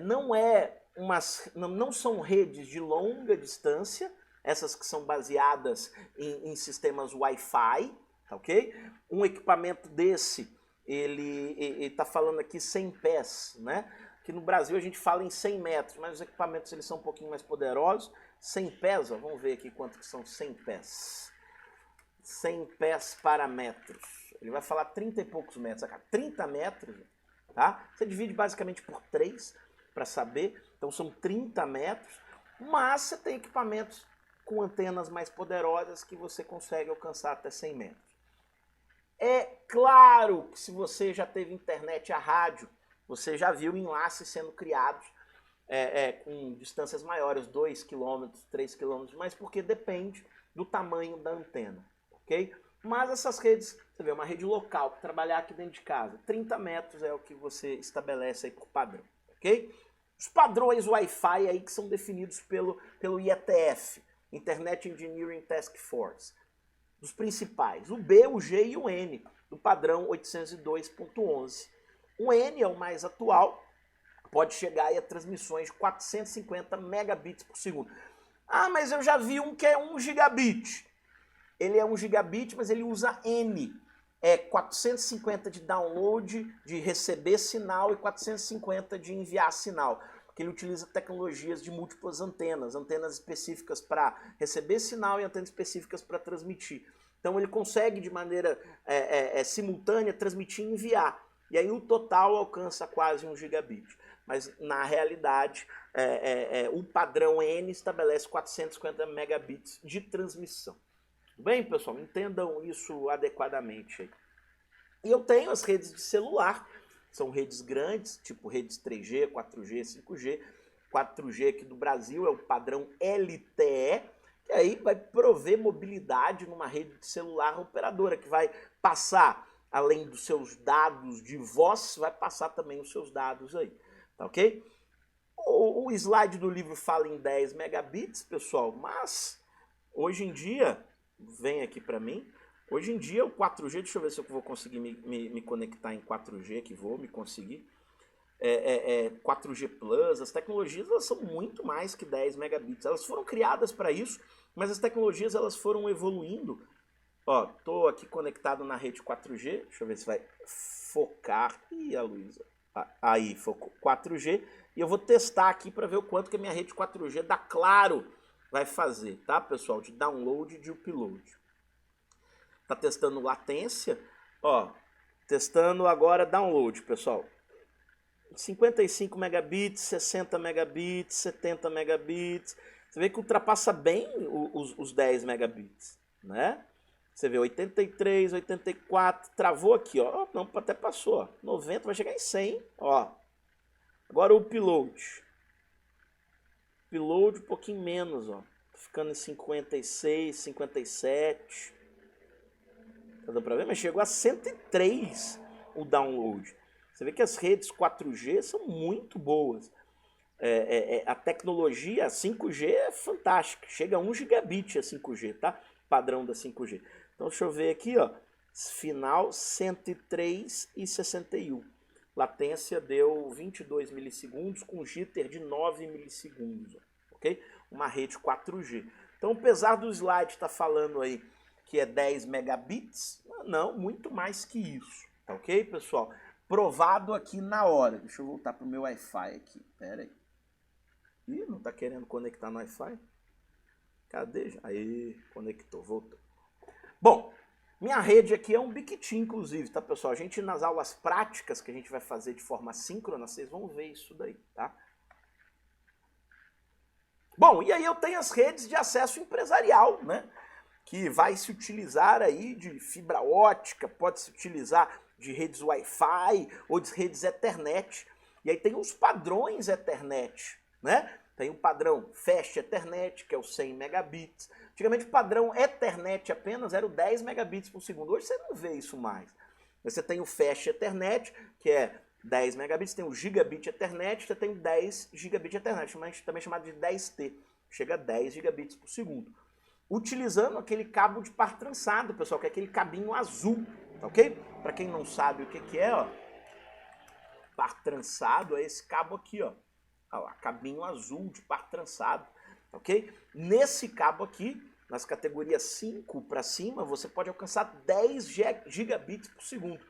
não são redes de longa distância, essas que são baseadas em sistemas Wi-Fi, tá ok? Um equipamento desse, ele está falando aqui 100 pés, né? Que no Brasil a gente fala em 100 metros, mas os equipamentos eles são um pouquinho mais poderosos. 100 pés, ó, vamos ver aqui quanto que são 100 pés. 100 pés para metros. Ele vai falar 30 e poucos metros, 30 metros, tá? Você divide basicamente por 3 para saber, então são 30 metros, mas você tem equipamentos com antenas mais poderosas que você consegue alcançar até 100 metros. É claro que se você já teve internet a rádio, você já viu enlaces sendo criados com distâncias maiores, 2 km, 3 km, mas porque depende do tamanho da antena, ok? Mas essas redes, você vê, uma rede local, para trabalhar aqui dentro de casa, 30 metros é o que você estabelece aí por padrão, ok? Os padrões Wi-Fi aí que são definidos pelo IETF, Internet Engineering Task Force, os principais, o B, o G e o N, do padrão 802.11. O N é o mais atual, pode chegar aí a transmissões de 450 megabits por segundo. Ah, mas eu já vi um que é 1 gigabit. Ele é 1 gigabit, mas ele usa N. É 450 de download, de receber sinal, e 450 de enviar sinal. Porque ele utiliza tecnologias de múltiplas antenas, antenas específicas para receber sinal e antenas específicas para transmitir. Então ele consegue de maneira simultânea transmitir e enviar. E aí o total alcança quase 1 gigabit. Mas na realidade, o padrão N estabelece 450 megabits de transmissão. Bem, pessoal, entendam isso adequadamente aí. E eu tenho as redes de celular, são redes grandes, tipo redes 3G, 4G, 5G. 4G aqui do Brasil é o padrão LTE, que aí vai prover mobilidade numa rede de celular operadora, que vai passar, além dos seus dados de voz, vai passar também os seus dados aí, tá ok? O slide do livro fala em 10 megabits, pessoal, mas hoje em dia, vem aqui para mim, hoje em dia o 4G, deixa eu ver se eu vou conseguir me conectar em 4G, que vou me conseguir, 4G Plus, as tecnologias elas são muito mais que 10 megabits, elas foram criadas para isso, mas as tecnologias elas foram evoluindo. Ó, tô aqui conectado na rede 4G, deixa eu ver se vai focar, ih, a Luísa, aí, focou, 4G, e eu vou testar aqui para ver o quanto que a minha rede 4G da Claro vai fazer, tá, pessoal, de download e de upload. Tá testando latência, ó, testando agora download, pessoal. 55 megabits, 60 megabits, 70 megabits. Você vê que ultrapassa bem os 10 megabits, né? Você vê 83, 84, travou aqui, ó. Não, até passou, ó. 90 vai chegar em 100, ó. Agora o upload. Upload um pouquinho menos, ó. Ficando em 56, 57. Tá dando pra ver? Mas chegou a 103 o download. Você vê que as redes 4G são muito boas. A tecnologia 5G é fantástica. Chega a 1 gigabit a 5G, tá? Padrão da 5G. Então deixa eu ver aqui, ó. Final 103,61. Latência deu 22 milissegundos com jitter de 9 milissegundos. Ok? Uma rede 4G. Então, apesar do slide estar falando aí que é 10 megabits, não, muito mais que isso. Tá ok, pessoal? Provado aqui na hora. Deixa eu voltar pro meu Wi-Fi aqui. Pera aí. Ih, não tá querendo conectar no Wi-Fi? Cadê? Aí, conectou, voltou. Bom, minha rede aqui é um Biquiti, inclusive, tá, pessoal? A gente, nas aulas práticas que a gente vai fazer de forma síncrona, vocês vão ver isso daí, tá? Bom, e aí eu tenho as redes de acesso empresarial, né? Que vai se utilizar aí de fibra ótica, pode se utilizar de redes Wi-Fi ou de redes Ethernet. E aí tem os padrões Ethernet, né? Tem o padrão Fast Ethernet, que é o 100 megabits. Antigamente o padrão Ethernet apenas era o 10 megabits por segundo. Hoje você não vê isso mais. Você tem o Fast Ethernet, que é 10 megabits, tem o Gigabit Ethernet, você tem o 10 Gigabit Ethernet, também chamado de 10T. Chega a 10 gigabits por segundo. Utilizando aquele cabo de par trançado, pessoal, que é aquele cabinho azul, tá ok? Para quem não sabe o que é, ó, par trançado é esse cabo aqui, ó, cabinho azul de par trançado, tá ok? Nesse cabo aqui, nas categorias 5 para cima, você pode alcançar 10 gigabits por segundo.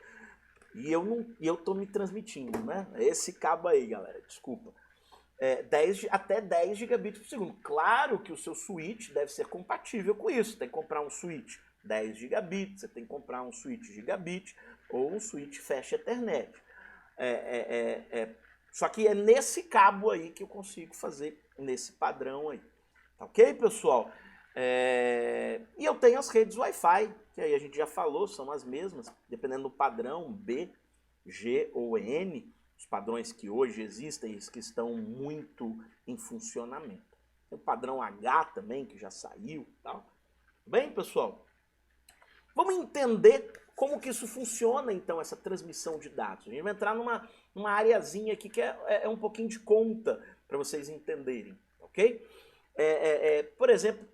E eu tô me transmitindo, né? Esse cabo aí, galera, desculpa. Até 10 gigabits por segundo. Claro que o seu switch deve ser compatível com isso. Tem que comprar um switch 10 gigabits, você tem que comprar um switch gigabit ou um switch Fast Ethernet. Só que é nesse cabo aí que eu consigo fazer, nesse padrão aí. Tá ok, pessoal? E eu tenho as redes Wi-Fi, que aí a gente já falou, são as mesmas, dependendo do padrão B, G ou N. Os padrões que hoje existem, os que estão muito em funcionamento. Tem o padrão H também, que já saiu. Tal. Bem, pessoal? Vamos entender como que isso funciona, então, essa transmissão de dados. A gente vai entrar numa areazinha aqui que é um pouquinho de conta, para vocês entenderem, ok? Por exemplo,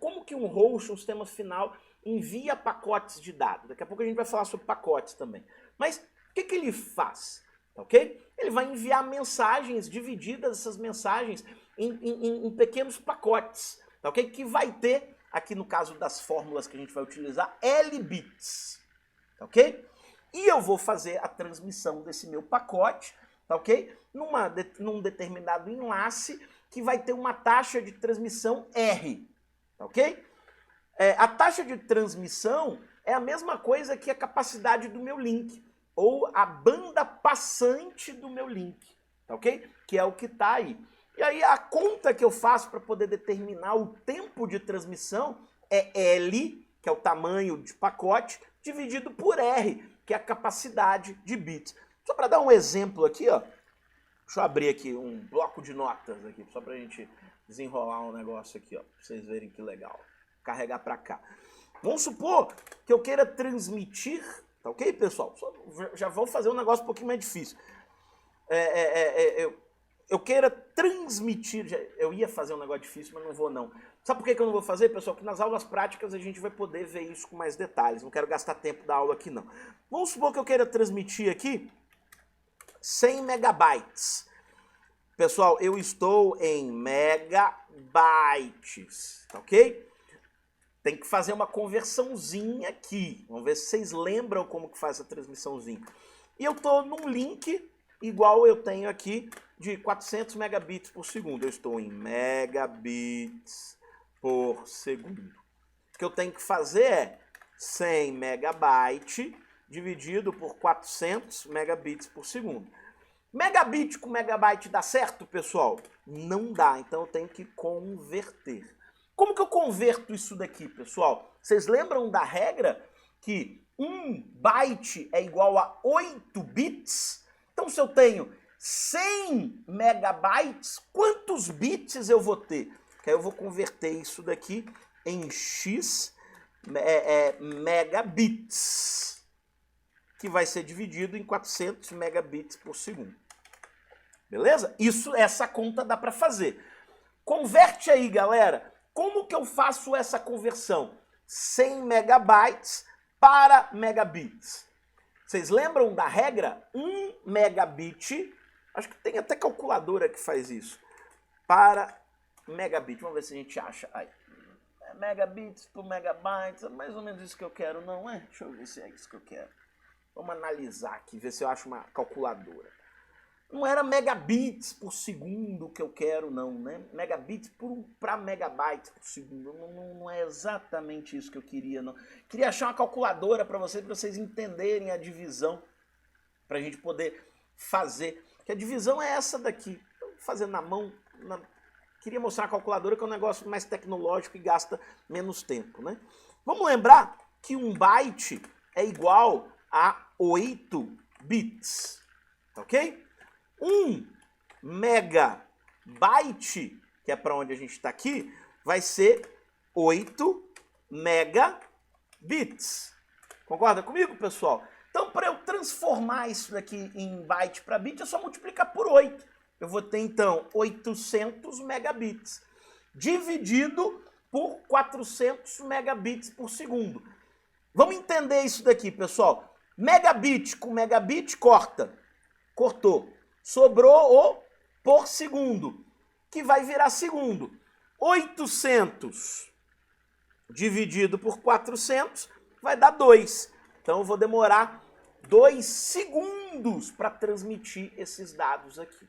como que um host, um sistema final, envia pacotes de dados. Daqui a pouco a gente vai falar sobre pacotes também. Mas o que ele faz? Ok? Ele vai enviar mensagens, divididas essas mensagens em pequenos pacotes, ok? Que vai ter, aqui no caso das fórmulas que a gente vai utilizar, L bits, ok? E eu vou fazer a transmissão desse meu pacote, ok? Num determinado enlace que vai ter uma taxa de transmissão R, ok? A taxa de transmissão é a mesma coisa que a capacidade do meu link, ou a banda passante do meu link, ok? Que é o que está aí. E aí a conta que eu faço para poder determinar o tempo de transmissão é L, que é o tamanho de pacote, dividido por R, que é a capacidade de bits. Só para dar um exemplo aqui, ó, deixa eu abrir aqui um bloco de notas aqui, só para a gente desenrolar um negócio aqui, ó, para vocês verem que legal. Carregar para cá. Vamos supor que eu queira transmitir, tá ok, pessoal? Já vou fazer um negócio um pouquinho mais difícil. Eu queira transmitir, eu ia fazer um negócio difícil, mas não vou não. Sabe por que eu não vou fazer, pessoal? Que nas aulas práticas a gente vai poder ver isso com mais detalhes. Não quero gastar tempo da aula aqui não. Vamos supor que eu queira transmitir aqui 100 megabytes. Pessoal, eu estou em megabytes, tá ok? Tem que fazer uma conversãozinha aqui. Vamos ver se vocês lembram como que faz essa transmissãozinha. E eu estou num link igual eu tenho aqui de 400 megabits por segundo. Eu estou em megabits por segundo. O que eu tenho que fazer é 100 megabytes dividido por 400 megabits por segundo. Megabit com megabyte dá certo, pessoal? Não dá, então eu tenho que converter. Como que eu converto isso daqui, pessoal? Vocês lembram da regra que 1 byte é igual a 8 bits? Então, se eu tenho 100 megabytes, quantos bits eu vou ter? Que aí eu vou converter isso daqui em x megabits, que vai ser dividido em 400 megabits por segundo. Beleza? Essa conta dá para fazer. Converte aí, galera. Como que eu faço essa conversão? 100 megabytes para megabits. Vocês lembram da regra? 1 megabit, acho que tem até calculadora que faz isso, para megabit. Vamos ver se a gente acha. Aí. Megabits por megabytes, é mais ou menos isso que eu quero, não é? Deixa eu ver se é isso que eu quero. Vamos analisar aqui, ver se eu acho uma calculadora. Não era megabits por segundo que eu quero, não, né? Megabits para megabytes por segundo. Não é exatamente isso que eu queria, não. Queria achar uma calculadora para vocês entenderem a divisão, para a gente poder fazer. Que a divisão é essa daqui. Fazer na mão. Queria mostrar a calculadora, que é um negócio mais tecnológico e gasta menos tempo, né? Vamos lembrar que 1 byte é igual a 8 bits, ok? 1 megabyte, que é para onde a gente está aqui, vai ser 8 megabits. Concorda comigo, pessoal? Então, para eu transformar isso daqui em byte para bit, é só multiplicar por 8. Eu vou ter, então, 800 megabits, dividido por 400 megabits por segundo. Vamos entender isso daqui, pessoal. Megabit com megabit corta. Cortou. Sobrou o por segundo, que vai virar segundo. 800 dividido por 400 vai dar 2. Então eu vou demorar 2 segundos para transmitir esses dados aqui.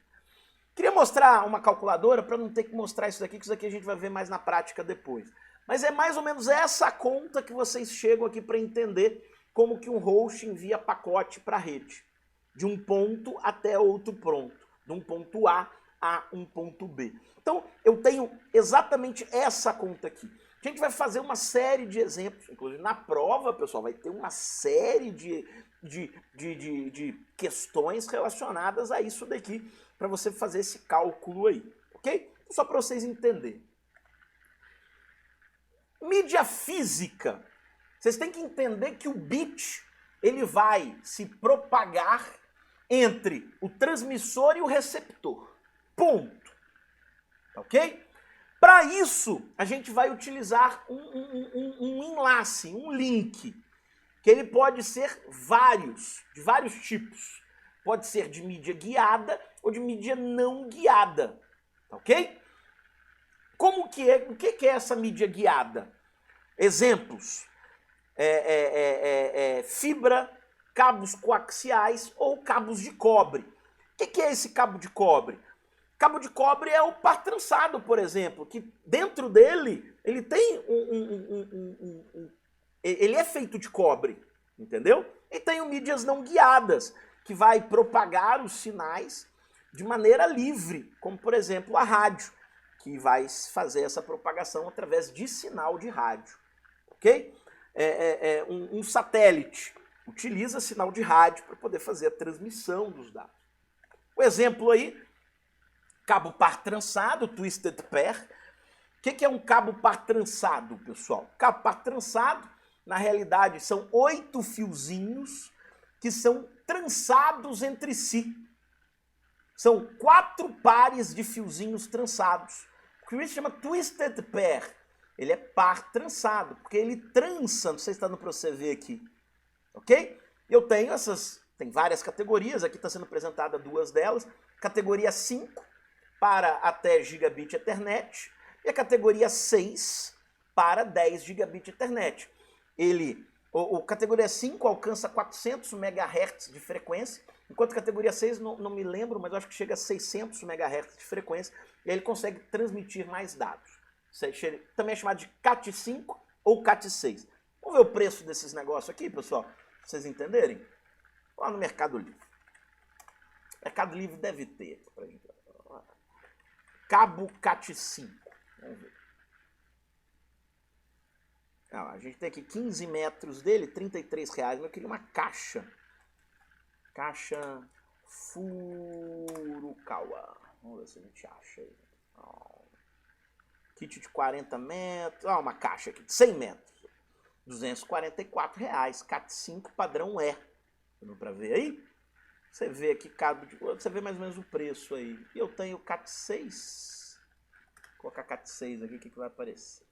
Queria mostrar uma calculadora para não ter que mostrar isso daqui, que isso aqui a gente vai ver mais na prática depois. Mas é mais ou menos essa conta que vocês chegam aqui para entender como que um host envia pacote para a rede. De um ponto até outro ponto, de um ponto A um ponto B. Então, eu tenho exatamente essa conta aqui. A gente vai fazer uma série de exemplos, inclusive na prova, pessoal, vai ter uma série de questões relacionadas a isso daqui, para você fazer esse cálculo aí, ok? Só para vocês entenderem. Mídia física Vocês têm que entender que o bit ele vai se propagar entre o transmissor e o receptor. Ponto. Ok? Para isso, a gente vai utilizar um enlace, um link, que ele pode ser de vários tipos. Pode ser de mídia guiada ou de mídia não guiada. Ok? Como que é? O que é essa mídia guiada? Exemplos. Fibra, cabos coaxiais ou cabos de cobre. O que é esse cabo de cobre? Cabo de cobre é o par trançado, por exemplo, que dentro dele ele tem ele é feito de cobre, entendeu? E tem o mídias não guiadas, que vai propagar os sinais de maneira livre, como por exemplo a rádio, que vai fazer essa propagação através de sinal de rádio, ok? Um satélite utiliza sinal de rádio para poder fazer a transmissão dos dados. O exemplo aí, cabo par trançado, twisted pair. O que é um cabo par trançado, pessoal? Cabo par trançado, na realidade, são 8 fiozinhos que são trançados entre si. São 4 pares de fiozinhos trançados. O que isso chama twisted pair. Ele é par trançado, porque ele trança, não sei se está dando para você ver aqui. Ok? Eu tenho tem várias categorias, aqui está sendo apresentada 2 delas. Categoria 5, para até gigabit Ethernet, e a categoria 6 para 10 gigabit Ethernet. O categoria 5 alcança 400 MHz de frequência, enquanto a categoria 6, não me lembro, mas eu acho que chega a 600 MHz de frequência, e aí ele consegue transmitir mais dados. Também é chamado de Cat5 ou Cat6. Vamos ver o preço desses negócios aqui, pessoal, pra vocês entenderem? Lá no Mercado Livre. Mercado Livre deve ter. Cabo Cat5. Vamos ver. A gente tem aqui 15 metros dele, R$33. Mas eu queria uma caixa. Caixa Furukawa. Vamos ver se a gente acha aí. Kit de 40 metros. Uma caixa aqui de 100 metros. R$244. Cat5 padrão E. Deu pra ver aí? Você vê aqui, você vê mais ou menos o preço aí. E eu tenho Cat6. Vou colocar Cat6 aqui, o que vai aparecer?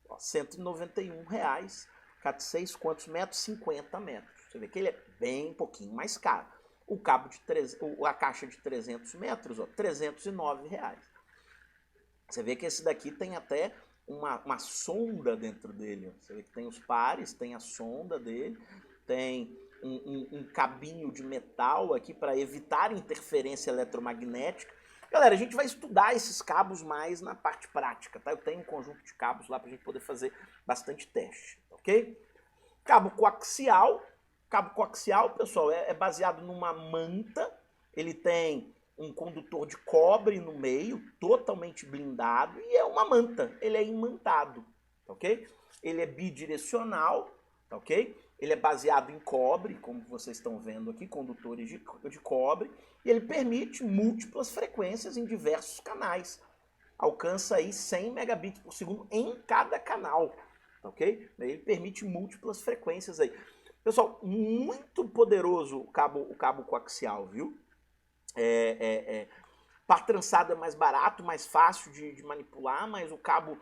Ó, R$191. Cat6, quantos metros? 50 metros. Você vê que ele é bem pouquinho mais caro. O cabo de a caixa de 300 metros, ó, R$309. Você vê que esse daqui tem até uma sonda dentro dele. Você vê que tem os pares, tem a sonda dele, tem um cabinho de metal aqui para evitar interferência eletromagnética. Galera, a gente vai estudar esses cabos mais na parte prática, tá? Eu tenho um conjunto de cabos lá para a gente poder fazer bastante teste, ok? Cabo coaxial. Cabo coaxial, pessoal, é baseado numa manta. Ele tem um condutor de cobre no meio, totalmente blindado, e é uma manta. Ele é imantado, ok? Ele é bidirecional, ok? Ele é baseado em cobre, como vocês estão vendo aqui, condutores de cobre, e ele permite múltiplas frequências em diversos canais. Alcança aí 100 megabits por segundo em cada canal, ok? Ele permite múltiplas frequências aí. Pessoal, muito poderoso o cabo coaxial, viu? Par trançado é mais barato, mais fácil de manipular, mas o cabo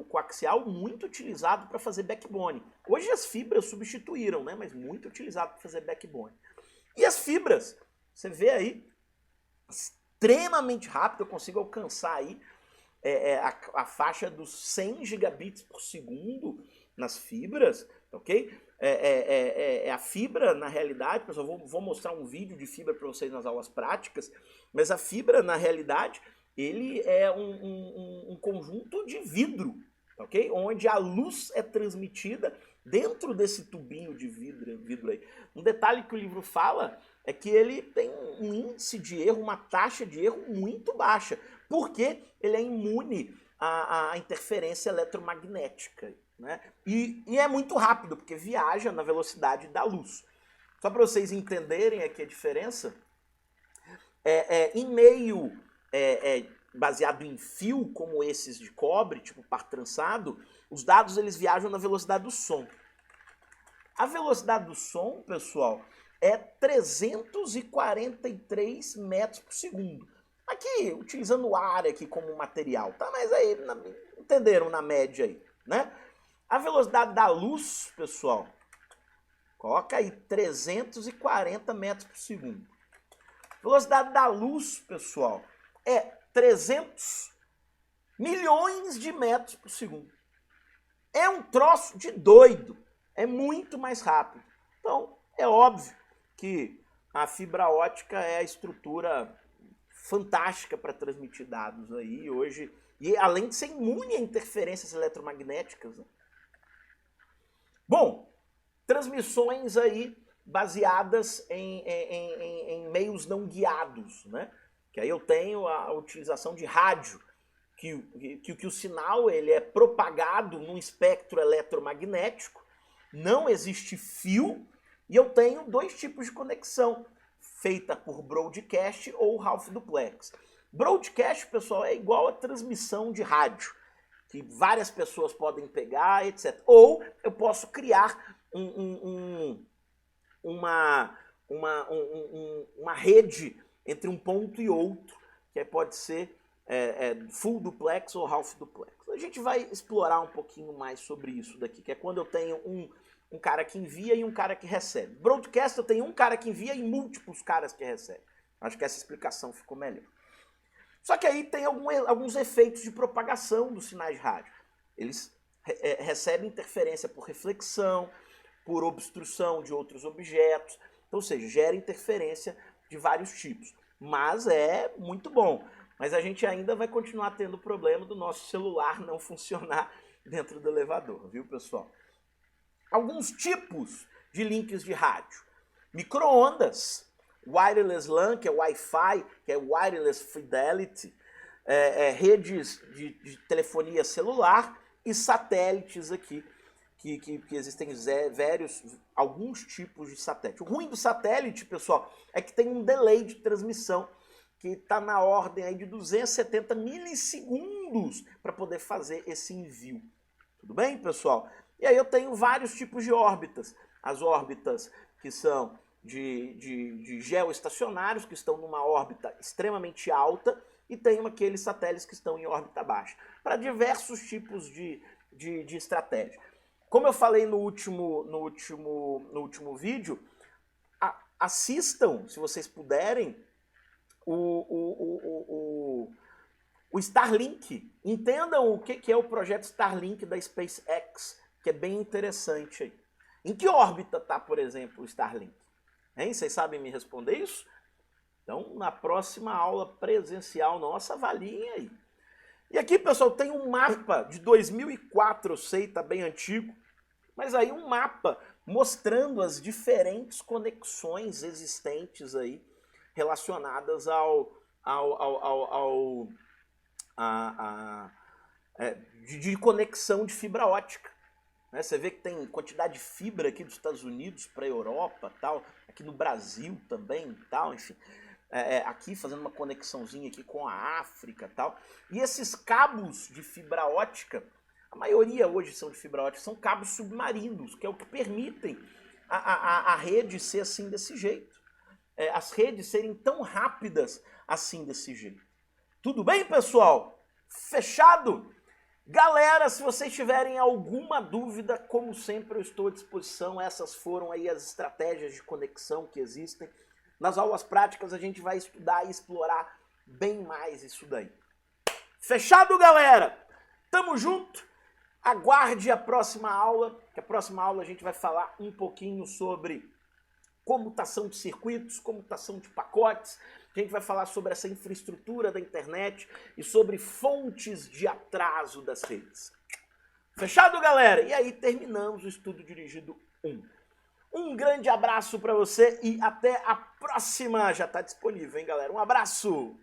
coaxial muito utilizado para fazer backbone. Hoje as fibras substituíram, né? Mas muito utilizado para fazer backbone. E as fibras, você vê aí, extremamente rápido, eu consigo alcançar aí a faixa dos 100 gigabits por segundo nas fibras, ok? A fibra, na realidade, pessoal, vou mostrar um vídeo de fibra para vocês nas aulas práticas, mas a fibra, na realidade, ele é um conjunto de vidro, ok? Onde a luz é transmitida dentro desse tubinho de vidro aí. Um detalhe que o livro fala é que ele tem um índice de erro, uma taxa de erro muito baixa, porque ele é imune à interferência eletromagnética, né? E é muito rápido, porque viaja na velocidade da luz. Só para vocês entenderem aqui a diferença, em meio baseado em fio, como esses de cobre, tipo par trançado, os dados eles viajam na velocidade do som. A velocidade do som, pessoal, é 343 metros por segundo. Aqui, utilizando o ar aqui como material, tá? Mas aí, entenderam na média aí, né? A velocidade da luz, pessoal, coloca aí 340 metros por segundo. A velocidade da luz, pessoal, é 300 milhões de metros por segundo. É um troço de doido. É muito mais rápido. Então, é óbvio que a fibra ótica é a estrutura fantástica para transmitir dados aí hoje. E além de ser imune a interferências eletromagnéticas, né? Bom, transmissões aí baseadas em meios não guiados, né? Que aí eu tenho a utilização de rádio, que o sinal ele é propagado num espectro eletromagnético, não existe fio, e eu tenho dois tipos de conexão, feita por broadcast ou half duplex. Broadcast, pessoal, é igual a transmissão de rádio, que várias pessoas podem pegar, etc. Ou eu posso criar uma rede entre um ponto e outro, que pode ser full duplex ou half duplex. A gente vai explorar um pouquinho mais sobre isso daqui, que é quando eu tenho um cara que envia e um cara que recebe. Broadcast eu tenho um cara que envia e múltiplos caras que recebem. Acho que essa explicação ficou melhor. Só que aí tem alguns efeitos de propagação dos sinais de rádio. Eles recebem interferência por reflexão, por obstrução de outros objetos, então, ou seja, gera interferência de vários tipos. Mas é muito bom. Mas a gente ainda vai continuar tendo o problema do nosso celular não funcionar dentro do elevador, viu, pessoal? Alguns tipos de links de rádio. Micro-ondas, wireless LAN, que é Wi-Fi, que é Wireless Fidelity, redes de telefonia celular e satélites aqui, que existem alguns tipos de satélite. O ruim do satélite, pessoal, é que tem um delay de transmissão que está na ordem aí de 270 milissegundos para poder fazer esse envio. Tudo bem, pessoal? E aí eu tenho vários tipos de órbitas. As órbitas que são de geoestacionários, que estão numa órbita extremamente alta, e tenho aqueles satélites que estão em órbita baixa, para diversos tipos de estratégia. Como eu falei no último vídeo, assistam, se vocês puderem, o Starlink. Entendam o que é o projeto Starlink da SpaceX, que é bem interessante aí. Em que órbita está, por exemplo, o Starlink? Hein? Vocês sabem me responder isso? Então, na próxima aula presencial nossa, avaliem aí. E aqui, pessoal, tem um mapa de 2004, eu sei, tá bem antigo, mas aí um mapa mostrando as diferentes conexões existentes aí relacionadas de conexão de fibra ótica. Né? Você vê que tem quantidade de fibra aqui dos Estados Unidos para a Europa, tal, aqui no Brasil também, tal, enfim. Aqui fazendo uma conexãozinha aqui com a África, tal. E esses cabos de fibra ótica, a maioria hoje são de fibra ótica, são cabos submarinos, que é o que permitem a rede ser assim desse jeito. As redes serem tão rápidas assim desse jeito. Tudo bem, pessoal? Fechado? Galera, se vocês tiverem alguma dúvida, como sempre eu estou à disposição. Essas foram aí as estratégias de conexão que existem. Nas aulas práticas a gente vai estudar e explorar bem mais isso daí. Fechado, galera? Tamo junto? Aguarde a próxima aula, que a próxima aula a gente vai falar um pouquinho sobre comutação de circuitos, comutação de pacotes. A gente vai falar sobre essa infraestrutura da internet e sobre fontes de atraso das redes. Fechado, galera? E aí terminamos o estudo dirigido 1. Um grande abraço para você e até a próxima. Já está disponível, hein, galera? Um abraço!